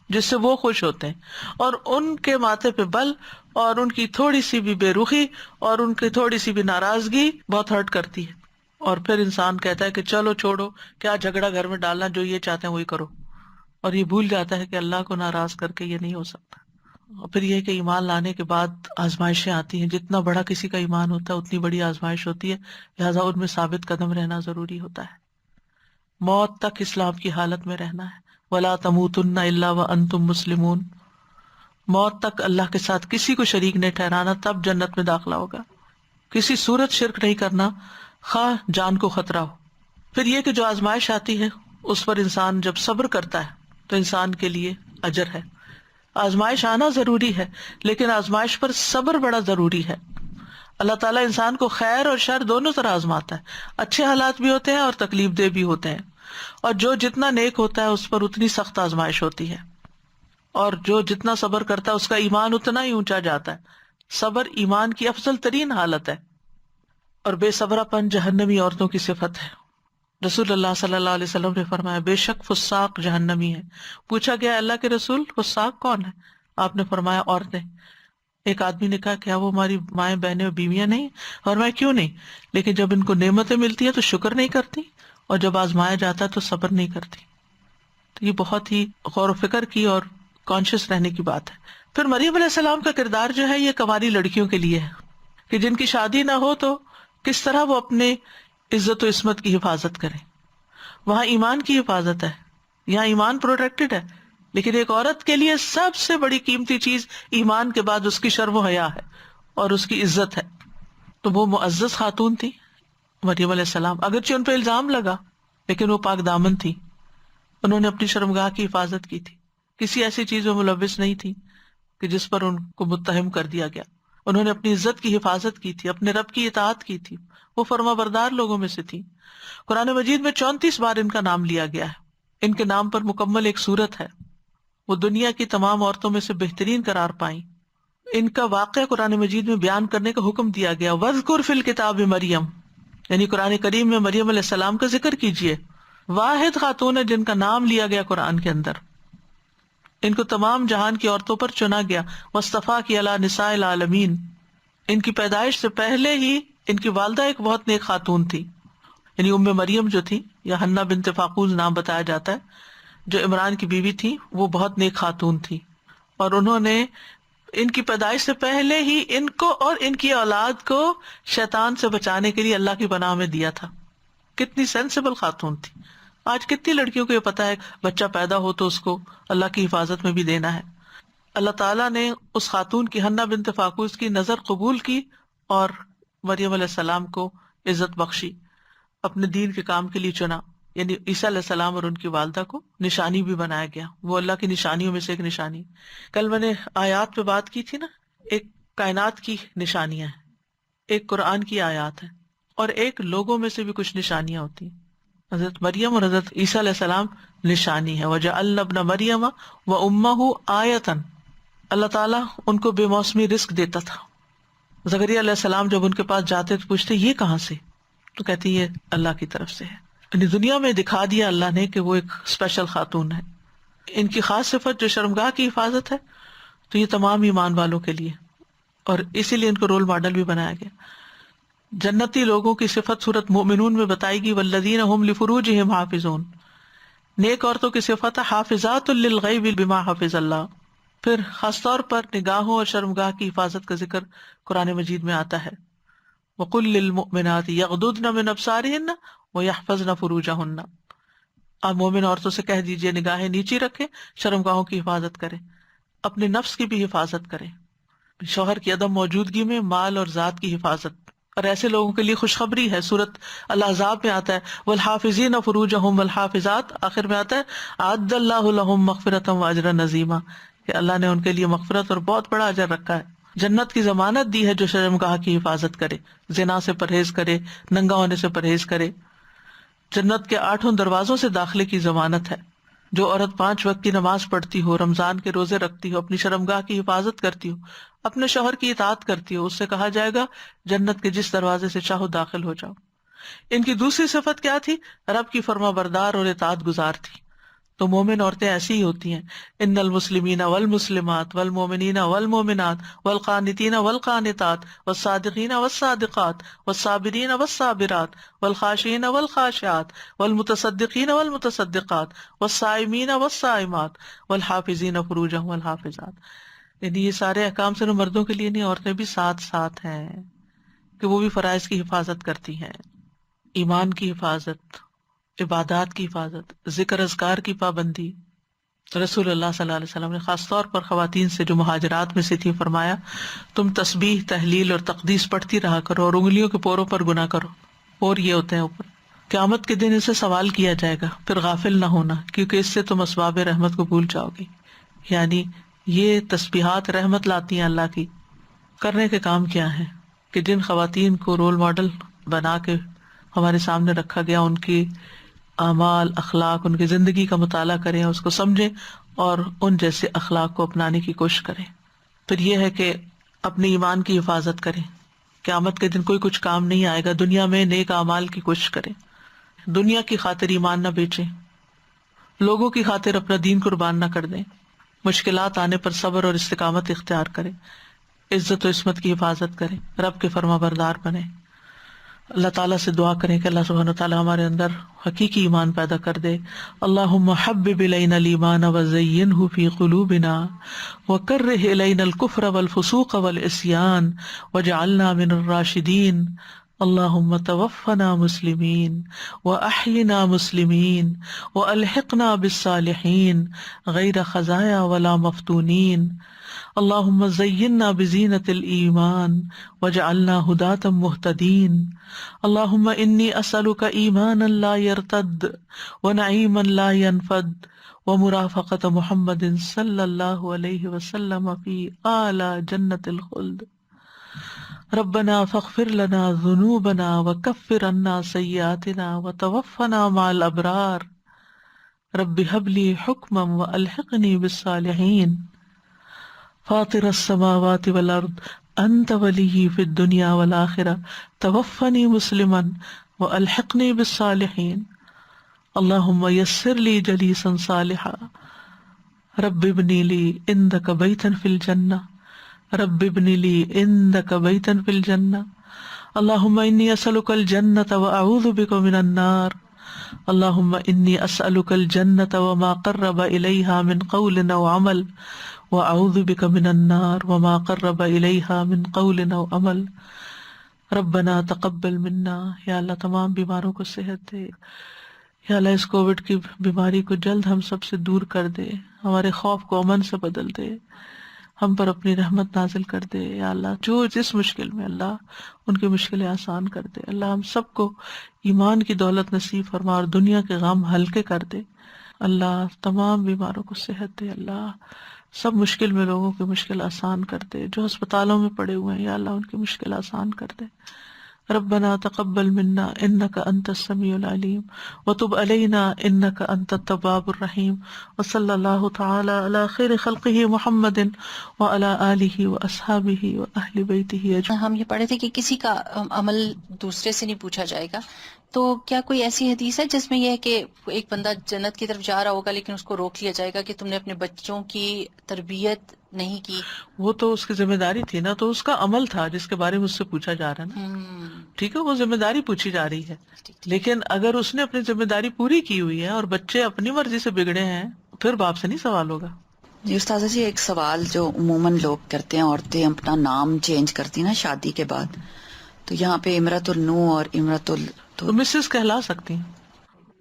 S1: جس سے وہ خوش ہوتے ہیں. اور ان کے ماتھے پہ بل اور ان کی تھوڑی سی بھی بے رخی اور ان کی تھوڑی سی بھی ناراضگی بہت ہرٹ کرتی ہے. اور پھر انسان کہتا ہے کہ چلو چھوڑو، کیا جھگڑا گھر میں ڈالنا، جو یہ چاہتے ہیں وہی کرو. اور یہ بھول جاتا ہے کہ اللہ کو ناراض کر کے یہ نہیں ہو سکتا. اور پھر یہ کہ ایمان لانے کے بعد آزمائشیں آتی ہیں. جتنا بڑا کسی کا ایمان ہوتا ہے اتنی بڑی آزمائش ہوتی ہے، لہٰذا ان میں ثابت قدم رہنا ضروری ہوتا ہے. موت تک اسلام کی حالت میں رہنا ہے. وَلَا تَمُوتُنَّ إِلَّا وَأَنْتُمْ مُسْلِمُونَ. موت تک اللہ کے ساتھ کسی کو شریک نہیں ٹھہرانا، تب جنت میں داخلہ ہوگا. کسی صورت شرک نہیں کرنا، خواہ جان کو خطرہ ہو. پھر یہ کہ جو آزمائش آتی ہے اس پر انسان جب صبر کرتا ہے تو انسان کے لیے اجر ہے. آزمائش آنا ضروری ہے لیکن آزمائش پر صبر بڑا ضروری ہے. اللہ تعالیٰ انسان کو خیر اور شر دونوں طرح آزماتا ہے. اچھے حالات بھی ہوتے ہیں اور تکلیف دہ بھی ہوتے ہیں. اور جو جتنا نیک ہوتا ہے اس پر اتنی سخت آزمائش ہوتی ہے، اور جو جتنا صبر کرتا ہے اس کا ایمان اتنا ہی اونچا جاتا ہے. صبر ایمان کی افضل ترین حالت ہے. اور بے صبرا پن جہنمی عورتوں کی صفت ہے. رسول اللہ صلی اللہ علیہ وسلم نے فرمایا بے شک فساق جہنمی ہے. پوچھا گیا اللہ کے رسول فساق کون ہے؟ آپ نے فرمایا عورتیں. ایک آدمی نے کہا کیا وہ ہماری مائیں بہنیں اور بیویاں نہیں؟ فرمایا کیوں نہیں، لیکن جب ان کو نعمتیں ملتی ہیں تو شکر نہیں کرتی، اور جب آزمایا جاتا ہے تو صبر نہیں کرتی. تو یہ بہت ہی غور و فکر کی اور کانشیس رہنے کی بات ہے. پھر مریم علیہ السلام کا کردار جو ہے یہ کنواری لڑکیوں کے لیے ہے کہ جن کی شادی نہ ہو تو کس طرح وہ اپنے عزت و عصمت کی حفاظت کریں. وہاں ایمان کی حفاظت ہے، یہاں ایمان پروٹیکٹڈ ہے، لیکن ایک عورت کے لیے سب سے بڑی قیمتی چیز ایمان کے بعد اس کی شرم و حیا ہے اور اس کی عزت ہے. تو وہ معزز خاتون تھی مریم علیہ السلام. اگرچہ ان پہ الزام لگا لیکن وہ پاک دامن تھی. انہوں نے اپنی شرمگاہ کی حفاظت کی تھی، کسی ایسی چیز میں ملوث نہیں تھی کہ جس پر ان کو متہم کر دیا گیا. انہوں نے اپنی عزت کی حفاظت کی تھی، اپنے رب کی اطاعت کی تھی. وہ فرما بردار لوگوں میں سے تھی. قرآن مجید میں 34 بار ان کا نام لیا گیا ہے. ان کے نام پر مکمل ایک سورت ہے. وہ دنیا کی تمام عورتوں میں سے بہترین قرار پائیں. ان کا واقعہ قرآن مجید میں بیان کرنے کا حکم دیا گیا. وَاذْكُرْ فِي الْكِتَابِ مریم، یعنی قرآن کریم میں مریم علیہ السلام کا ذکر کیجیے. واحد خاتون ہے جن کا نام لیا گیا قرآن کے اندر. ان کو تمام جہان کی عورتوں پر چنا گیا. وَاصْطَفَاكِ عَلَىٰ نِسَاءِ الْعَالَمِينَ. ان کی پیدائش سے پہلے ہی ان کی والدہ ایک بہت نیک خاتون تھی، یعنی ام مریم جو تھی، یا حنا بنت فاقوز نام بتایا جاتا ہے، جو عمران کی بیوی تھی، وہ بہت نیک خاتون تھی. اور انہوں نے ان کی پیدائش سے پہلے ہی ان کو اور ان کی اولاد کو شیطان سے بچانے کے لیے اللہ کی پناہ میں دیا تھا. کتنی سینسیبل خاتون تھی. آج کتنی لڑکیوں کو یہ پتا ہے بچہ پیدا ہو تو اس کو اللہ کی حفاظت میں بھی دینا ہے. اللہ تعالیٰ نے اس خاتون کی، حنا بنت فاقوز کی نظر قبول کی اور مریم علیہ السلام کو عزت بخشی، اپنے دین کے کام کے لیے چنا. یعنی عیسیٰ علیہ السلام اور ان کی والدہ کو نشانی بھی بنایا گیا. وہ اللہ کی نشانیوں میں سے ایک نشانی. کل میں نے آیات پہ بات کی تھی نا، ایک کائنات کی نشانیاں ہیں، ایک قرآن کی آیات ہیں، اور ایک لوگوں میں سے بھی کچھ نشانیاں ہوتی ہیں. حضرت مریم اور حضرت عیسیٰ علیہ السلام نشانی ہے. وَجَعَلْنَا ابْنَ مَرْيَمَ وَأُمَّهُ آیَةً. اللہ تعالیٰ ان کو بے موسمی رزق دیتا تھا. زکریا علیہ السلام جب ان کے پاس جاتے تو پوچھتے یہ کہاں سے؟ تو کہتی یہ اللہ کی طرف سے ہے. یعنی دنیا میں دکھا دیا اللہ نے کہ وہ ایک اسپیشل خاتون ہے. ان کی خاص صفت جو شرمگاہ کی حفاظت ہے تو یہ تمام ایمان والوں کے لیے، اور اسی لیے ان کو رول ماڈل بھی بنایا گیا. جنتی لوگوں کی صفت سورۃ مومنون میں بتائی گئی، والذین هم لفروجہم حافظون. نیک عورتوں کی صفت ہے حافظات للغیب بما حفظ اللہ. پھر خاص طور پر نگاہوں اور شرمگاہ کی حفاظت کا ذکر قرآن مجید میں آتا ہے. وَقُلْ لِلْمُؤْمِنَاتِ يَغْضُضْنَ مِنْ أَبْصَارِهِنَّ وَيَحْفَظْنَ فُرُوجَهُنَّ. آپ مومن عورتوں سے کہہ دیجئے نگاہیں نیچی رکھیں، شرمگاہوں کی حفاظت کریں، اپنے نفس کی بھی حفاظت کریں. شوہر کی عدم موجودگی میں مال اور ذات کی حفاظت. اور ایسے لوگوں کے لیے خوشخبری ہے، سورۃ الاحزاب میں آتا ہے والحافظین فروجہم والحافظات، آخر میں آتا ہے اعد اللہ لہم مغفرۃ واجرا عظیما، کہ اللہ نے ان کے لیے مغفرت اور بہت بڑا اجر رکھا ہے. جنت کی ضمانت دی ہے جو شرمگاہ کی حفاظت کرے، زنا سے پرہیز کرے، ننگا ہونے سے پرہیز کرے. جنت کے 8 دروازوں سے داخلے کی ضمانت ہے. جو عورت 5 وقت کی نماز پڑھتی ہو، رمضان کے روزے رکھتی ہو، اپنی شرمگاہ کی حفاظت کرتی ہو، اپنے شوہر کی اطاعت کرتی ہو، اس سے کہا جائے گا جنت کے جس دروازے سے چاہو داخل ہو جاؤ. ان کی دوسری صفت کیا تھی؟ رب کی فرما بردار اور اطاعت گزار تھی. تو مومن عورتیں ایسی ہی ہوتی ہیں. ان المسلمین والمسلمات والمؤمنین والمؤمنات والقانتین والقانتات والصادقین والصادقات والصابرین والصابرات والخاشعین والخاشعات والمتصدقین والمتصدقات والصائمین والصائمات والحافظین فروجہم والحافظات. یعنی یہ سارے احکام صرف مردوں کے لیے نہیں، عورتیں بھی ساتھ ساتھ ہیں کہ وہ بھی فرائض کی حفاظت کرتی ہیں. ایمان کی حفاظت، عبادات کی حفاظت، ذکر اذکار کی پابندی. رسول اللہ صلی اللہ علیہ وسلم نے خاص طور پر خواتین سے جو مہاجرات میں سے تھی فرمایا تم تسبیح، تحلیل اور تقدیس پڑھتی رہا کرو اور انگلیوں کے پوروں پر گناہ کرو. اور یہ ہوتے ہیں اوپر، قیامت کے دن اسے سوال کیا جائے گا. پھر غافل نہ ہونا کیونکہ اس سے تم اسباب رحمت کو بھول جاؤ گی. یعنی یہ تسبیحات رحمت لاتی ہیں اللہ کی. کرنے کے کام کیا ہیں کہ جن خواتین کو رول ماڈل بنا کے ہمارے سامنے رکھا گیا، ان کی اعمال، اخلاق، ان کی زندگی کا مطالعہ کریں، اس کو سمجھیں اور ان جیسے اخلاق کو اپنانے کی کوشش کریں. پھر یہ ہے کہ اپنے ایمان کی حفاظت کریں. قیامت کے دن کوئی کچھ کام نہیں آئے گا. دنیا میں نیک اعمال کی کوشش کریں. دنیا کی خاطر ایمان نہ بیچیں، لوگوں کی خاطر اپنا دین قربان نہ کر دیں. مشکلات آنے پر صبر اور استقامت اختیار کریں. عزت و عصمت کی حفاظت کریں. رب کے فرما بردار بنیں. اللہ تعالیٰ سے دعا کریں کہ اللہ سبحانہ وتعالیٰ ہمارے اندر حقیقی ایمان پیدا کر دے. اللہم حبب الینا الایمان وزینہ فی قلوبنا وکرہ الینا الکفر والفسوق والعصیان واجعلنا من الراشدین. اللہم توفنا مسلمین واحینا مسلمین والحقنا بالصالحین غیر خزایا ولا مفتونین. اللہم زینا بزینۃ الایمان واجعلنا ہداۃ مہتدین. اللہم انی اسألک ایمانا لا یرتد ونعیما لا ینفد ومرافقۃ محمد صلی اللہ علیہ وسلم فی اعلی جنۃ الخلد. ربنا فاغفر لنا ذنوبنا وکفر عنا سیئاتنا وتوفنا مع الابرار. رب هب لی حکما والحقنی بالصالحین. فاطر السماوات والارض انت ولی فی الدنیا والآخرہ توفنی مسلما والحقنی بالصالحین. اللہم یسر لی جلیسا صالحا. رب ابنی لی عندک بیتا فی الجنہ. رب ابنی لی عندک بیتا فی الجنہ. اللہم انی اسألک الجنة واعوذ بک من النار. اللہم انی اسألک الجنة وما قرب الیہا من قول او عمل واعوذ بک من النار وما قرب الیہا من قول او عمل. ربنا تقبل منا. یا اللہ تمام بیماروں کو صحت دے. یا اللہ اس کووڈ کی بیماری کو جلد ہم سب سے دور کر دے. ہمارے خوف کو امن سے بدل دے. ہم پر اپنی رحمت نازل کر دے. یا اللہ جو جس مشکل میں، اللہ ان کی مشکلیں آسان کر دے. اللہ ہم سب کو ایمان کی دولت نصیب فرما اور دنیا کے غم ہلکے کر دے. اللہ تمام بیماروں کو صحت دے. اللہ سب مشکل میں لوگوں کی مشکل آسان کر دے. جو ہسپتالوں میں پڑے ہوئے ہیں یا اللہ ان کی مشکل آسان کر دے. ربنا تقبل منا انك انت السميع العليم وتب علينا انك انت التواب الرحيم وصلى الله تعالى على خير خلقه محمد وعلى آله واصحابه واهل بيته اجمعين.
S3: ہم یہ پڑھے تھے کہ کسی کا عمل دوسرے سے نہیں پوچھا جائے گا، تو کیا کوئی ایسی حدیث ہے جس میں یہ ہے کہ ایک بندہ جنت کی طرف جا رہا ہوگا لیکن اس کو روک لیا جائے گا کہ تم نے اپنے بچوں کی تربیت نہیں کی؟
S1: وہ تو اس کی ذمہ داری تھی نا، تو اس کا عمل تھا جس کے بارے میں اس سے پوچھا جا رہا ہے نا. ٹھیک ہے، وہ ذمہ داری پوچھی جا رہی ہے، لیکن اگر اس نے اپنی ذمہ داری پوری کی ہوئی ہے اور بچے اپنی مرضی سے بگڑے ہیں پھر باپ سے نہیں سوال ہوگا.
S4: جی استاذہ جی، ایک سوال جو عموماً لوگ کرتے ہیں، عورتیں اپنا نام چینج کرتی نا شادی کے بعد، تو یہاں پہ امرۃ النو اور امرۃ
S1: تو مسز کہلا سکتی ہیں.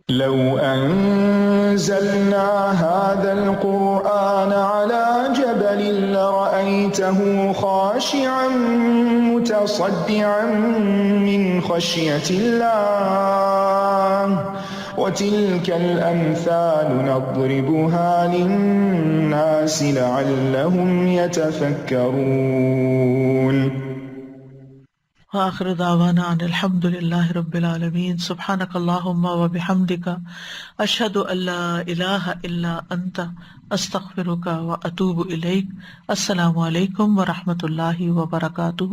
S5: لو أنزلنا هذا القرآن على جبل لرأيته خاشعا متصدعا من خشية الله وتلك الأمثال نضربها للناس لعلهم يتفكرون.
S1: وآخر دعوانا ان الحمد للہ رب العالمین. سبحانک اللہم وبحمدک اشہد ان لا الہ الا انت استغفرک واتوب الیک. السلام علیکم ورحمۃ اللہ وبرکاتہ.